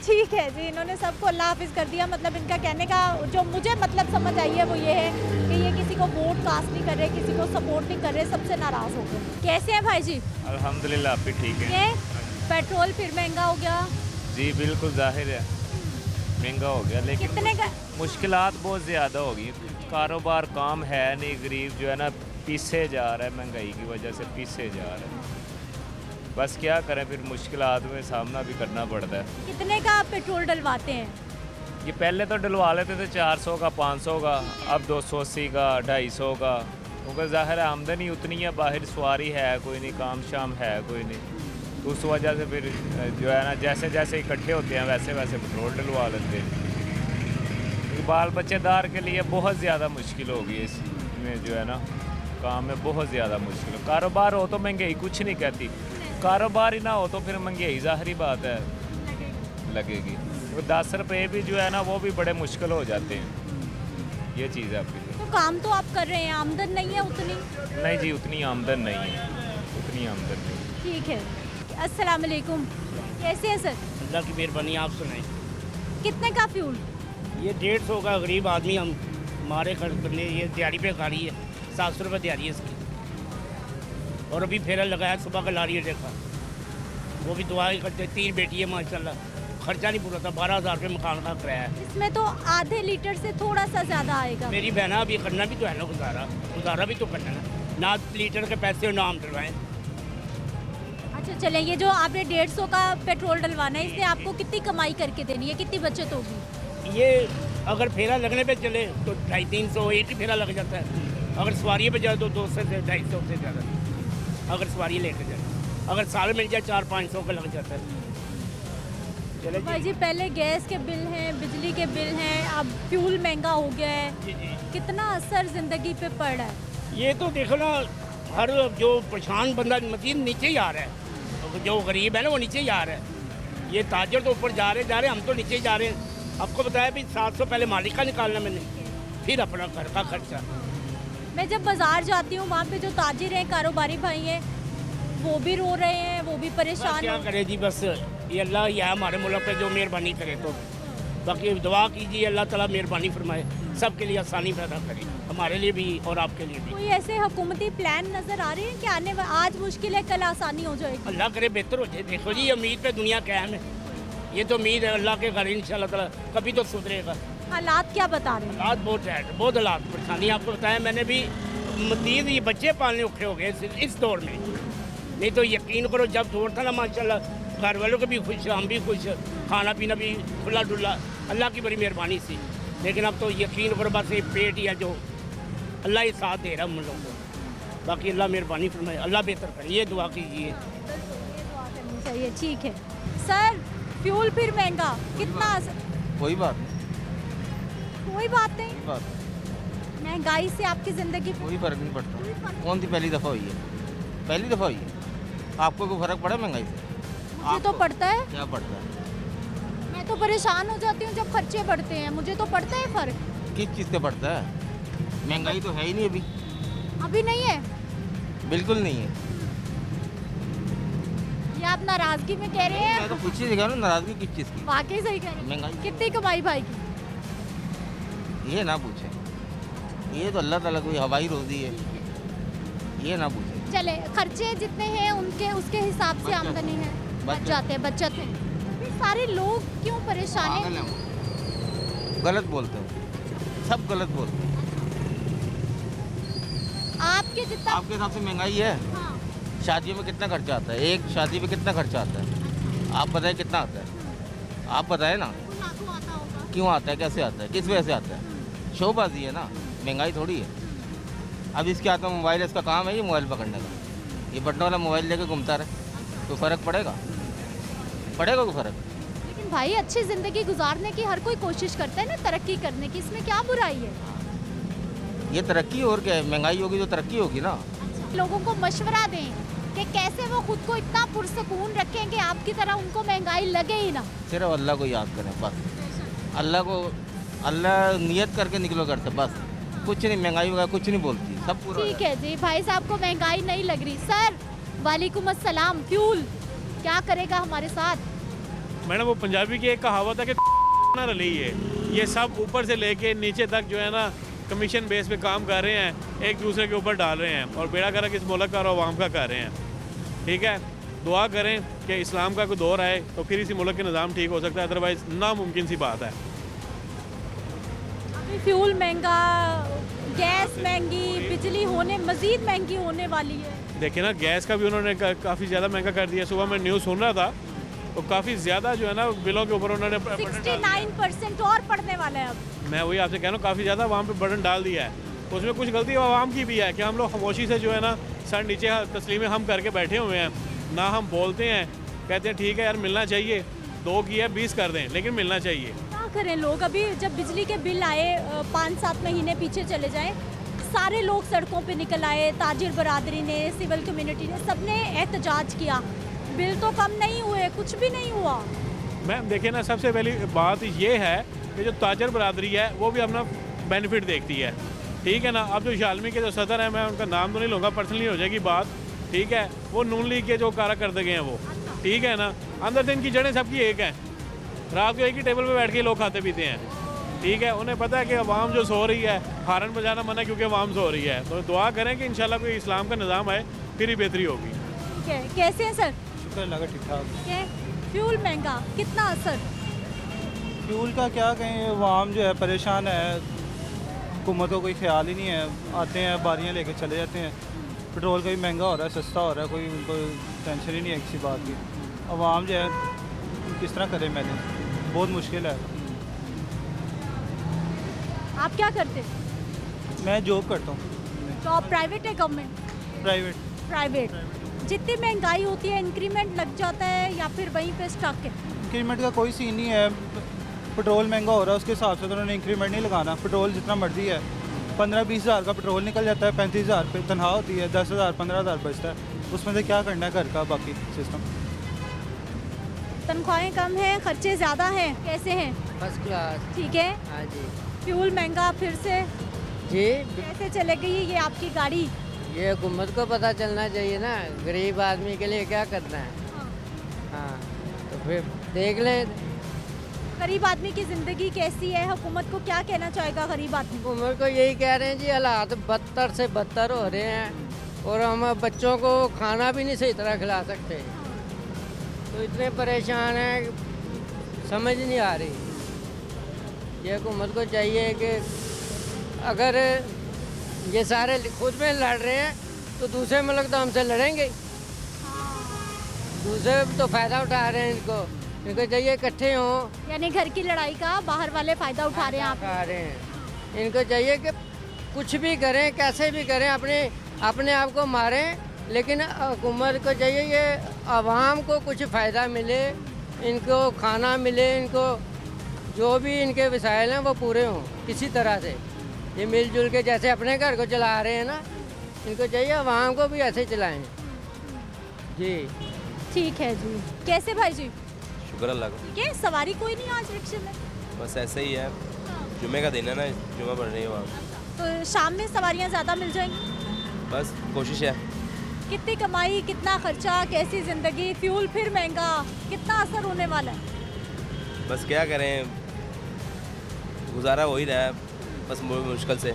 ठीक है जी, इन्होंने सबको अल्लाह हाफिज़ कर दिया। मतलब इनका कहने का जो मुझे मतलब समझ आई है वो ये है कि ये किसी को वोट कास्ट नहीं कर रहे, किसी को सपोर्ट नहीं कर रहे, सबसे नाराज़ हो गए। कैसे हैं भाई जी? अल्हम्दुलिल्लाह आप भी ठीक है। ये पेट्रोल फिर महंगा हो गया। जी बिल्कुल जाहिर है महंगा हो गया, लेकिन कितने का? मुश्किलात बहुत ज़्यादा हो गई, कारोबार काम है नहीं, गरीब जो है ना पीछे जा रहा है, महंगाई की वजह से पीछे जा रहा है। बस क्या करें, फिर मुश्किलात में सामना भी करना पड़ता है। कितने का आप पेट्रोल डलवाते हैं? ये पहले तो डलवा लेते थे 400 का, 500 का, अब 280 का, 250 का, क्योंकि ज़ाहिर है आमदनी उतनी है, बाहर सवारी है कोई नहीं, काम शाम है कोई नहीं, तो उस वजह से फिर जो है ना जैसे जैसे इकट्ठे होते हैं वैसे वैसे पेट्रोल डलवा लेते हैं। बाल बच्चेदार के लिए बहुत ज़्यादा मुश्किल हो गई इसमें, जो है ना काम में बहुत ज़्यादा मुश्किल। कारोबार हो तो महंगाई कुछ नहीं कहती, कारोबार ही ना हो तो फिर महंगाई ज़ाहिरी बात है लगेगी। तो 10 रुपये भी जो है ना वो भी बड़े मुश्किल हो जाते हैं, ये चीज़ है आपकी। तो काम तो आप कर रहे हैं, आमदन नहीं है उतनी? नहीं जी उतनी आमदन नहीं है, उतनी आमदन नहीं। ठीक है, अस्सलाम वालेकुम। कैसे हैं सर? अल्लाह की मेहरबानी, आप सुनाएं। कितने का फ्यूल? ये 150 का, गरीब आदमी हम हमारे खर्च करने, ये दिहाड़ी पे गाड़ी है, 700 रुपये दिहाड़ी है इसकी, और अभी फेरा लगाया सुबह का लारी देखा, वो भी दुआ ही करते। 3 बेटी है माशाल्लाह, खर्चा नहीं पूरा था, 12,000 रुपये मकान का किराया है। इसमें तो आधे लीटर से थोड़ा सा ज़्यादा आएगा। मेरी बहना अभी करना भी तो है ना, गुजारा भी तो करना है ना, लीटर के पैसे ना हम डलवाएँ। अच्छा चलें, ये जो आपने 150 का पेट्रोल डलवाना है, इससे आपको कितनी कमाई करके देनी है, कितनी बचत होगी? ये अगर फेरा लगने पे चले तो 250-300 एक ही फेरा लग जाता है, अगर सवारी पे जाए तो 200 से 250 से ज़्यादा, अगर सवारी लेकर जाए, अगर साल मिल जाए 400-500 का लग जाता है। चले भाई जी, पहले गैस के बिल हैं, बिजली के बिल हैं, अब फ्यूल महंगा हो गया है, कितना असर ज़िंदगी पे पड़ रहा है? ये तो देखो ना, हर जो परेशान बंदा मजीद नीचे ही आ रहा है, जो गरीब है ना वो नीचे ही आ रहा है। ये ताजर तो ऊपर जा रहे हम तो नीचे ही जा रहे हैं। आपको बताया भी 700 पहले मालिक का निकालना मैंने, फिर अपना घर का खर्चा। मैं जब बाज़ार जाती हूँ वहाँ पे जो ताजिर हैं, कारोबारी भाई हैं, वो भी रो रहे हैं, वो भी परेशान। क्या करें जी, बस ये अल्लाह ही है हमारे मुल्क पे जो मेहरबानी करे, तो बाकी दुआ कीजिए अल्लाह ताला मेहरबानी फरमाए, सबके लिए आसानी पैदा करे, हमारे लिए भी और आपके लिए भी। कोई ऐसे हुकूमती प्लान नज़र आ रहे हैं कि आने आज मुश्किल है कल आसानी हो जाएगी? अल्लाह करे बेहतर हो जाए। देखो जी, उम्मीद पे दुनिया कायम है, ये तो उम्मीद है अल्लाह के घर इंशाअल्लाह ताला कभी तो सुधरेगा। हालात क्या बता रहे हैं? हालात बहुत है, बहुत हालात परेशानी। आपको बताया मैंने भी, मजीद ये बच्चे पालने औखे हो गए इस दौर में, नहीं तो यकीन करो जब छोड़ता ना माशाल्लाह घर वालों को भी खुश, हम भी खुश, खाना पीना भी खुला डुला, अल्लाह की बड़ी मेहरबानी से। लेकिन अब तो यकीन करो बस ये पेट ही है जो अल्लाह ही साथ दे रहा है हम लोगों को। बाकी अल्लाह मेहरबानी फरमाए, अल्लाह बेहतर करे, ये दुआ कीजिए। चाहिए, ठीक है सर। फ्यूल फिर महंगा कितना? कोई बात नहीं, कोई बात नहीं, बात महंगाई से आपकी जिंदगी कोई फर्क नहीं पड़ता। कौन सी पहली दफ़ा हुई है? पहली दफ़ा हुई है। आपको कोई फर्क पड़ा महंगाई से? मुझे तो पड़ता है। क्या पड़ता है? मैं तो परेशान हो जाती हूँ जब खर्चे बढ़ते हैं, मुझे तो पड़ता है फर्क। किस चीज़ का पड़ता है? महंगाई तो है ही नहीं अभी। अभी नहीं है? बिल्कुल नहीं है। ये आप नाराजगी में कह रहे हैं? मैं तो कुछ ही दिखा रहा हूँ, नाराजगी किस चीज़ की? वाकई सही कह रहे हैं। महंगाई कितनी कमाई भाई की? ये ना पूछे, ये तो अल्लाह ताला कोई हवाई रोजी है, ये ना पूछे। चले खर्चे जितने हैं उनके उसके हिसाब से आमदनी है, बच जाते हैं, बचत है। ये सारे लोग क्यों परेशान हैं? गलत बोलते हैं, सब गलत बोलते हैं। आपके जितना आपके हिसाब से महंगाई है? हाँ। शादियों में कितना खर्चा आता है? एक शादी में कितना खर्चा आता है? आप बताएं कितना आता है? आप बताएं ना। क्यों आता है, कैसे आता है, किस वजह से आता है? शोबाजी है ना, महंगाई थोड़ी है। अब इसके हाथ में मोबाइल है, इसका काम है ये मोबाइल पकड़ने का। ये बटन वाला मोबाइल लेके घूमता रहे तो फ़र्क पड़ेगा? पड़ेगा कोई फ़र्क? लेकिन भाई अच्छी ज़िंदगी गुजारने की हर कोई कोशिश करता है ना, तरक्की करने की, इसमें क्या बुराई है? ये तरक्की और क्या है? महंगाई होगी तो तरक्की होगी ना। लोगों को मशवरा दें कि कैसे वो खुद को इतना पुरसकून रखें कि आपकी तरह उनको महंगाई लगे ही ना। सिर्फ अल्लाह को याद करें बस। अल्लाह को, अल्लाह नियत करके निकलो घर से बस। कुछ नहीं, महंगाई वगैरह कुछ नहीं बोलती, सब पूरा। ठीक है जी, भाई साहब को महंगाई नहीं लग रही। सर वालेकुम अस्सलाम। फ्यूल क्या करेगा हमारे साथ? मैडम वो पंजाबी की एक कहावत है कि ना रली है, ये सब ऊपर से लेके नीचे तक जो है ना कमीशन बेस पे काम कर रहे हैं, एक दूसरे के ऊपर डाल रहे हैं और बेड़ा गर्क इस मुल्क का और अवाम का कर रहे हैं। ठीक है, दुआ करें कि इस्लाम का कोई दौर आए तो फिर इसी मुल्क के निज़ाम ठीक हो सकता है, अदरवाइज़ नामुमकिन सी बात है। अभी फ्यूल महंगा, गैस महंगी, बिजली होने मज़ीद महंगी होने वाली है। देखिए ना, गैस का भी उन्होंने काफ़ी ज़्यादा महंगा कर दिया। सुबह मैं न्यूज़ सुन रहा था तो काफ़ी ज़्यादा जो है ना बिलों के ऊपर उन्होंने 69% और पड़ने वाला है अब। मैं वही आपसे कह रहा हूँ, काफ़ी ज़्यादा आवाम पे बर्डन डाल दिया है। उसमें कुछ गलती आवाम की भी है कि हम लोग खामोशी से जो है ना सर नीचे तस्लीमें हम करके बैठे हुए हैं ना। हम बोलते हैं, कहते हैं ठीक है यार मिलना चाहिए, 2 की है 20 कर दें, लेकिन मिलना चाहिए। क्या करें लोग? अभी जब बिजली के बिल आए 5-7 महीने पीछे चले जाएं, सारे लोग सड़कों पे निकल आए, ताजिर बरादरी ने, सिविल कम्युनिटी ने, सबने एहतजाज किया। बिल तो कम नहीं हुए, कुछ भी नहीं हुआ। मैम देखिए ना, सबसे पहली बात ये है कि जो ताजर बरादरी है वो भी अपना बेनिफिट देखती है। ठीक है ना, अब जो शालमी के जो सदर हैं, मैं उनका नाम तो नहीं लूँगा, पर्सनली हो जाएगी बात। ठीक है, वो नून लीग के जो कारकर्दगी हैं वो, ठीक है ना, अंदर से इनकी जड़ें सबकी एक हैं। रात को एक ही टेबल पे बैठ के लोग खाते पीते हैं। ठीक है, उन्हें पता है कि अवाम जो सो रही है, हारन बजाना मना क्योंकि अवाम सो रही है। तो दुआ करें कि इंशाल्लाह कोई इस्लाम का निज़ाम आए, फिर ही बेहतरी होगी। ठीक है, कैसे हैं सर? शुक्र लगा ठीक ठाक। फ्यूल महंगा, कितना असर? फ्यूल का क्या कहें, अवाम जो है परेशान है, हुकूमत को कोई ख्याल ही नहीं है। आते हैं बारियाँ लेके चले जाते हैं। पेट्रोल का भी महंगा हो रहा है, सस्ता हो रहा है, कोई उनको टेंशन ही नहीं है किसी बात की। अवाम जो है किस तरह करे मैनेज, बहुत मुश्किल है। आप क्या करते हैं? मैं जॉब करता हूँ। जॉब प्राइवेट है गवर्नमेंट? प्राइवेट। प्राइवेट। जितनी महंगाई होती है इंक्रीमेंट लग जाता है या फिर वहीं पे स्टक है? इंक्रीमेंट का कोई सीन नहीं है। पेट्रोल महंगा हो रहा है, उसके हिसाब से तो उन्होंने इंक्रीमेंट नहीं लगाना। पेट्रोल जितना मर्जी है, 15-20 हज़ार का पेट्रोल निकल जाता है, 35 हज़ार पे तनख्वाह होती है, 10,000 15,000 बचता है। उसमें से क्या करना है घर का बाकी सिस्टम। तनख्वाहें कम हैं, खर्चे ज़्यादा हैं, कैसे हैं? First class. ठीक है। हाँ जी। फ्यूल महंगा फिर से जी। कैसे चलेगी ये आपकी गाड़ी? ये हुकूमत को पता चलना चाहिए ना, गरीब आदमी के लिए क्या करना है। हाँ, तो फिर देख ले। गरीब आदमी की ज़िंदगी कैसी है? हुकूमत को क्या कहना चाहेगा गरीब आदमी? हुकूमत को यही कह रहे हैं जी, हालात बदतर से बदतर हो रहे हैं और हम बच्चों को खाना भी नहीं सही तरह खिला सकते, तो इतने परेशान हैं, समझ नहीं आ रही। ये हुकूमत को चाहिए कि अगर ये सारे खुद में लड़ रहे हैं तो दूसरे मुल्क तो हमसे लड़ेंगे। दूसरे तो फ़ायदा उठा रहे हैं इनको चाहिए इकट्ठे हों। यानी घर की लड़ाई का बाहर वाले फायदा उठा रहे हैं आप। उठा रहे हैं। इनको चाहिए कि कुछ भी करें, कैसे भी करें, अपने आप को मारें, लेकिन हुकूमत को चाहिए ये आवाम को कुछ फ़ायदा मिले, इनको खाना मिले, इनको जो भी इनके वसाइल हैं वो पूरे हों किसी तरह से। ये मिलजुल के जैसे अपने घर को चला रहे हैं ना, इनको चाहिए आवाम को भी ऐसे चलाएं जी। ठीक है जी। कैसे भाई जी? शुक्र अल्लाह का। ठीक है। सवारी कोई नहीं आज रिक्शे में? बस ऐसे ही है, जुमे का दिन है ना, जुमा पढ़ रही है वहाँ। तो शाम में सवारियाँ ज़्यादा मिल जाएंगी? बस कोशिश है। कितनी कमाई, कितना खर्चा, कैसी ज़िंदगी, फ्यूल फिर महंगा, कितना असर होने वाला है? बस क्या करें, गुजारा हो ही रहा है बस मुश्किल से।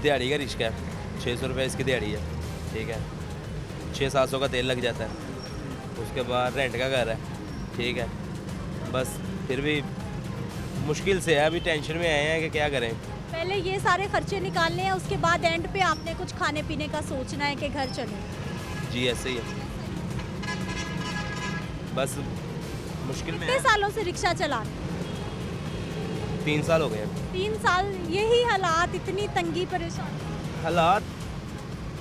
दिहाड़ी का रिश्का है, 600 रुपये इसकी दिहाड़ी है, ठीक है। 600-700 का तेल लग जाता है, उसके बाद रेंट का घर है, ठीक है। बस फिर भी मुश्किल से है, अभी टेंशन में आए हैं कि क्या करें। पहले ये सारे खर्चे निकालने हैं, उसके बाद एंड पे आपने कुछ खाने पीने का सोचना है कि घर चले। जी ऐसे ही है, बस मुश्किल में कितने है। सालों से रिक्शा चला रहे हैं? 3 साल हो गए हैं। 3 साल। यही हालात, इतनी तंगी परेशानी। हालात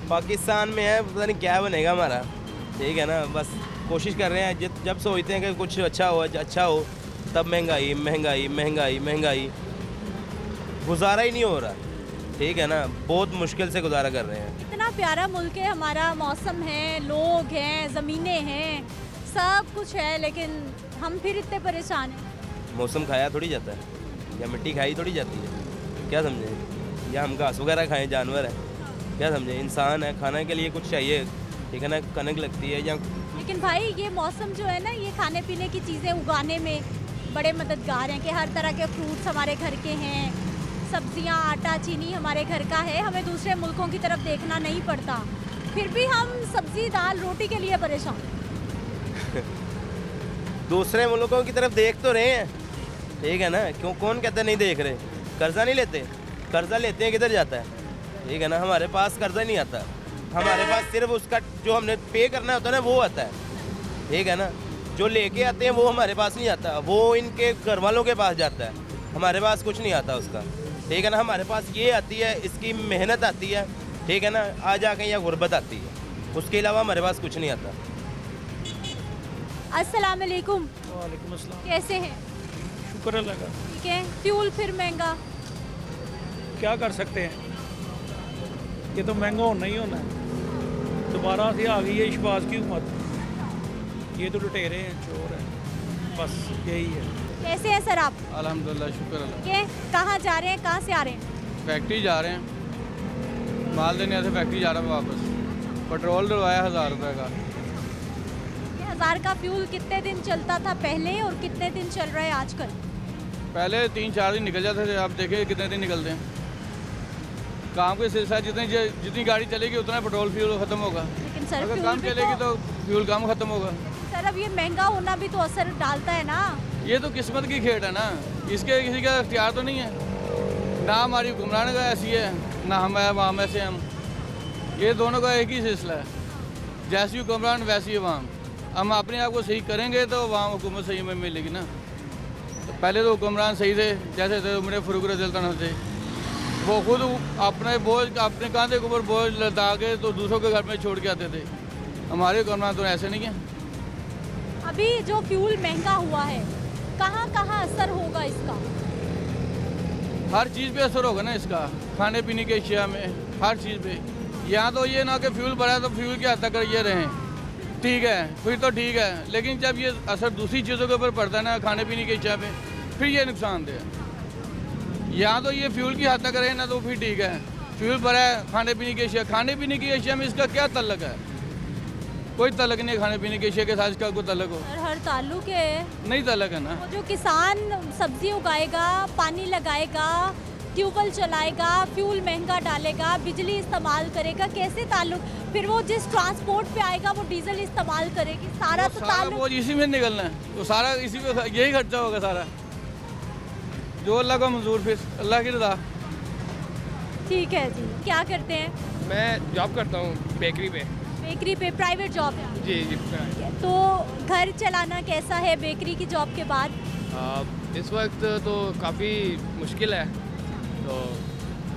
पाकिस्तान में है, पता नहीं क्या बनेगा हमारा, ठीक है ना। बस कोशिश कर रहे हैं, जब सोचते हैं कि कुछ अच्छा हो तब महंगाई महंगाई महंगाई महंगाई, गुजारा ही नहीं हो रहा, ठीक है ना। बहुत मुश्किल से गुजारा कर रहे हैं। इतना प्यारा मुल्क है हमारा, मौसम है, लोग हैं, ज़मीनें हैं, सब कुछ है, लेकिन हम फिर इतने परेशान हैं। मौसम खाया थोड़ी जाता है, या मिट्टी खाई थोड़ी जाती है, क्या समझे। या हम घास वगैरह खाएं, जानवर है, क्या समझे। इंसान है, खाने के लिए कुछ चाहिए, ठीक है ना। कनक लगती है या। लेकिन भाई ये मौसम जो है ना, ये खाने पीने की चीज़ें उगाने में बड़े मददगार हैं कि हर तरह के फ्रूट्स हमारे घर के हैं, सब्जियां, आटा, चीनी हमारे घर का है, हमें दूसरे मुल्कों की तरफ देखना नहीं पड़ता। फिर भी हम सब्जी, दाल, रोटी के लिए परेशान। दूसरे मुल्कों की तरफ देख तो रहे हैं, ठीक है ना। क्यों, कौन कहते नहीं देख रहे। कर्जा नहीं लेते, कर्जा लेते हैं किधर जाता है, ठीक है ना। हमारे पास कर्जा नहीं आता, हमारे पास सिर्फ उसका जो हमने पे करना होता है ना वो आता है, ठीक है ना। जो लेके आते हैं वो हमारे पास नहीं आता, वो इनके घर वालों के पास जाता है, हमारे पास कुछ नहीं आता उसका, ठीक है ना। हमारे पास ये आती है, इसकी मेहनत आती है, ठीक है ना। आ जाके यहाँ गुर्बत आती है, उसके अलावा हमारे पास कुछ नहीं आता। अस्सलाम वालेकुम। वालेकुम अस्सलाम। कैसे हैं? शुक्र अल्लाह का। ठीक है। फ्यूल फिर महंगा, क्या कर सकते हैं, ये तो महंगा होना ही होना है। दोबारा से आ गई है शहबाज की हुकूमत, ये तो लुटेरे हैं, चोर हैं, बस यही है। कैसे हैं सर आप? अल्हम्दुलिल्लाह, शुक्र अल्लाह। ठीक है। कहाँ जा रहे हैं, कहाँ से आ रहे हैं? फैक्ट्री जा रहे हैं, माल देने से फैक्ट्री जा रहा हूँ वापस। पेट्रोल डलवाया 1000 रुपये का। 1000 का फ्यूल कितने दिन चलता था पहले और कितने दिन चल रहा है आजकल? पहले 3-4 दिन निकल जाते थे, आप देखिए कितने दिन निकलते हैं। काम के सिलसिला जितनी गाड़ी चलेगी उतना पेट्रोल फ्यूल ख़त्म होगा, लेकिन सर अगर फ्यूल कम भी चलेगी तो फ्यूल कम ख़त्म होगा। सर अब ये महंगा होना भी तो असर डालता है ना। ये तो किस्मत की खेट है ना, इसके किसी का इख्तियार तो नहीं है ना। हमारी हुक्मरान का ऐसी है ना, हम आवाम ऐसे हम, ये दोनों का एक ही सिलसिला है। जैसी हुक्मरान वैसी अवाम। हम अपने आप को सही करेंगे तो अवाम हुकूमत सही में मिलेगी ना। तो पहले तो हुक्मरान सही थे, जैसे थे उमर फारूक रज़ियल्लाहु अन्हु थे, वो खुद अपने बोझ, अपने कांधे के ऊपर बोझ लदा के तो दूसरों के घर में छोड़ के आते थे। हमारे हुक्मरान तो ऐसे नहीं हैं। अभी जो फ्यूल महंगा हुआ है, कहाँ कहाँ असर होगा इसका? हर चीज़ पे असर होगा ना इसका, खाने पीने के अशिया में, हर चीज़ पे। यहाँ तो ये ना कि फ्यूल बढ़ा तो फ्यूल की हद तक ये रहें, ठीक है, फिर तो ठीक है। लेकिन जब ये असर दूसरी चीज़ों के ऊपर पड़ता है ना, खाने पीने के अशिया पे, फिर ये नुकसानदेह है। यहाँ तो ये फ्यूल की हद तक रहे ना तो फिर ठीक है, फ्यूल बढ़ा है, खाने पीने के अशिया, खाने पीने की अशिया में इसका क्या तल्लक है? कोई तल्लक नहीं है खाने पीने के अशिया के साथ इसका कोई तल्लक हो। हर ताल्लुक है, नहीं तल्लक है ना। वो जो किसान सब्जी उगाएगा, पानी लगाएगा, ट्यूबवेल चलाएगा, फ्यूल महंगा डालेगा, बिजली इस्तेमाल करेगा, कैसे ताल्लुक? फिर वो जिस ट्रांसपोर्ट पे आएगा वो डीजल इस्तेमाल करेगी, सारा तो ताल्लुक वो इसी में निकलना है, तो सारा इसी में यही खर्चा होगा सारा, जो अल्लाह का मंजूर, फिर अल्लाह की रज़ा। ठीक है जी। क्या करते हैं? मैं जॉब करता हूँ बेकरी पे। बेकरी पे प्राइवेट जॉब है? जी जी। तो घर चलाना कैसा है बेकरी की जॉब के बाद? इस वक्त तो काफ़ी मुश्किल है, तो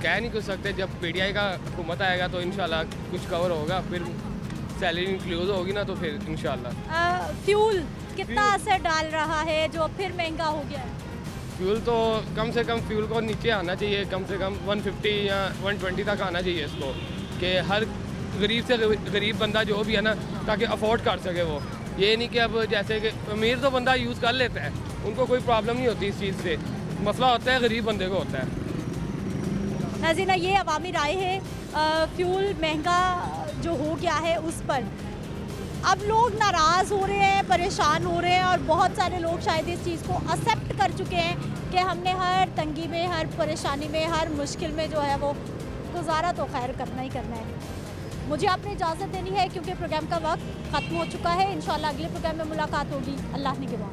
कह नहीं कुछ सकते। जब PTI का हुकूमत आएगा तो इंशाल्लाह कुछ कवर होगा, फिर सैलरी इंक्लूड होगी ना तो फिर इंशाल्लाह। फ्यूल कितना असर डाल रहा है जो फिर महंगा हो गया है? फ्यूल तो कम से कम फ्यूल को नीचे आना चाहिए, कम से कम 150 या 120 तक आना चाहिए इसको, कि हर गरीब से गरीब बंदा जो भी है ना, ताकि अफोर्ड कर सके वो। ये नहीं कि अब जैसे कि अमीर तो बंदा यूज़ कर लेता है, उनको कोई प्रॉब्लम नहीं होती इस चीज़ से, मसला होता है गरीब बंदे को होता है। नाज़रीन, ये अवामी राय है फ्यूल महंगा जो हो गया है उस पर। अब लोग नाराज़ हो रहे हैं, परेशान हो रहे हैं, और बहुत सारे लोग शायद इस चीज़ को एक्सेप्ट कर चुके हैं कि हमने हर तंगी में, हर परेशानी में, हर मुश्किल में जो है वो गुजारा तो खैर करना ही करना है। मुझे आपने इजाज़त देनी है क्योंकि प्रोग्राम का वक्त ख़त्म हो चुका है। इंशाल्लाह अगले प्रोग्राम में मुलाकात होगी। अल्लाह निगहबान।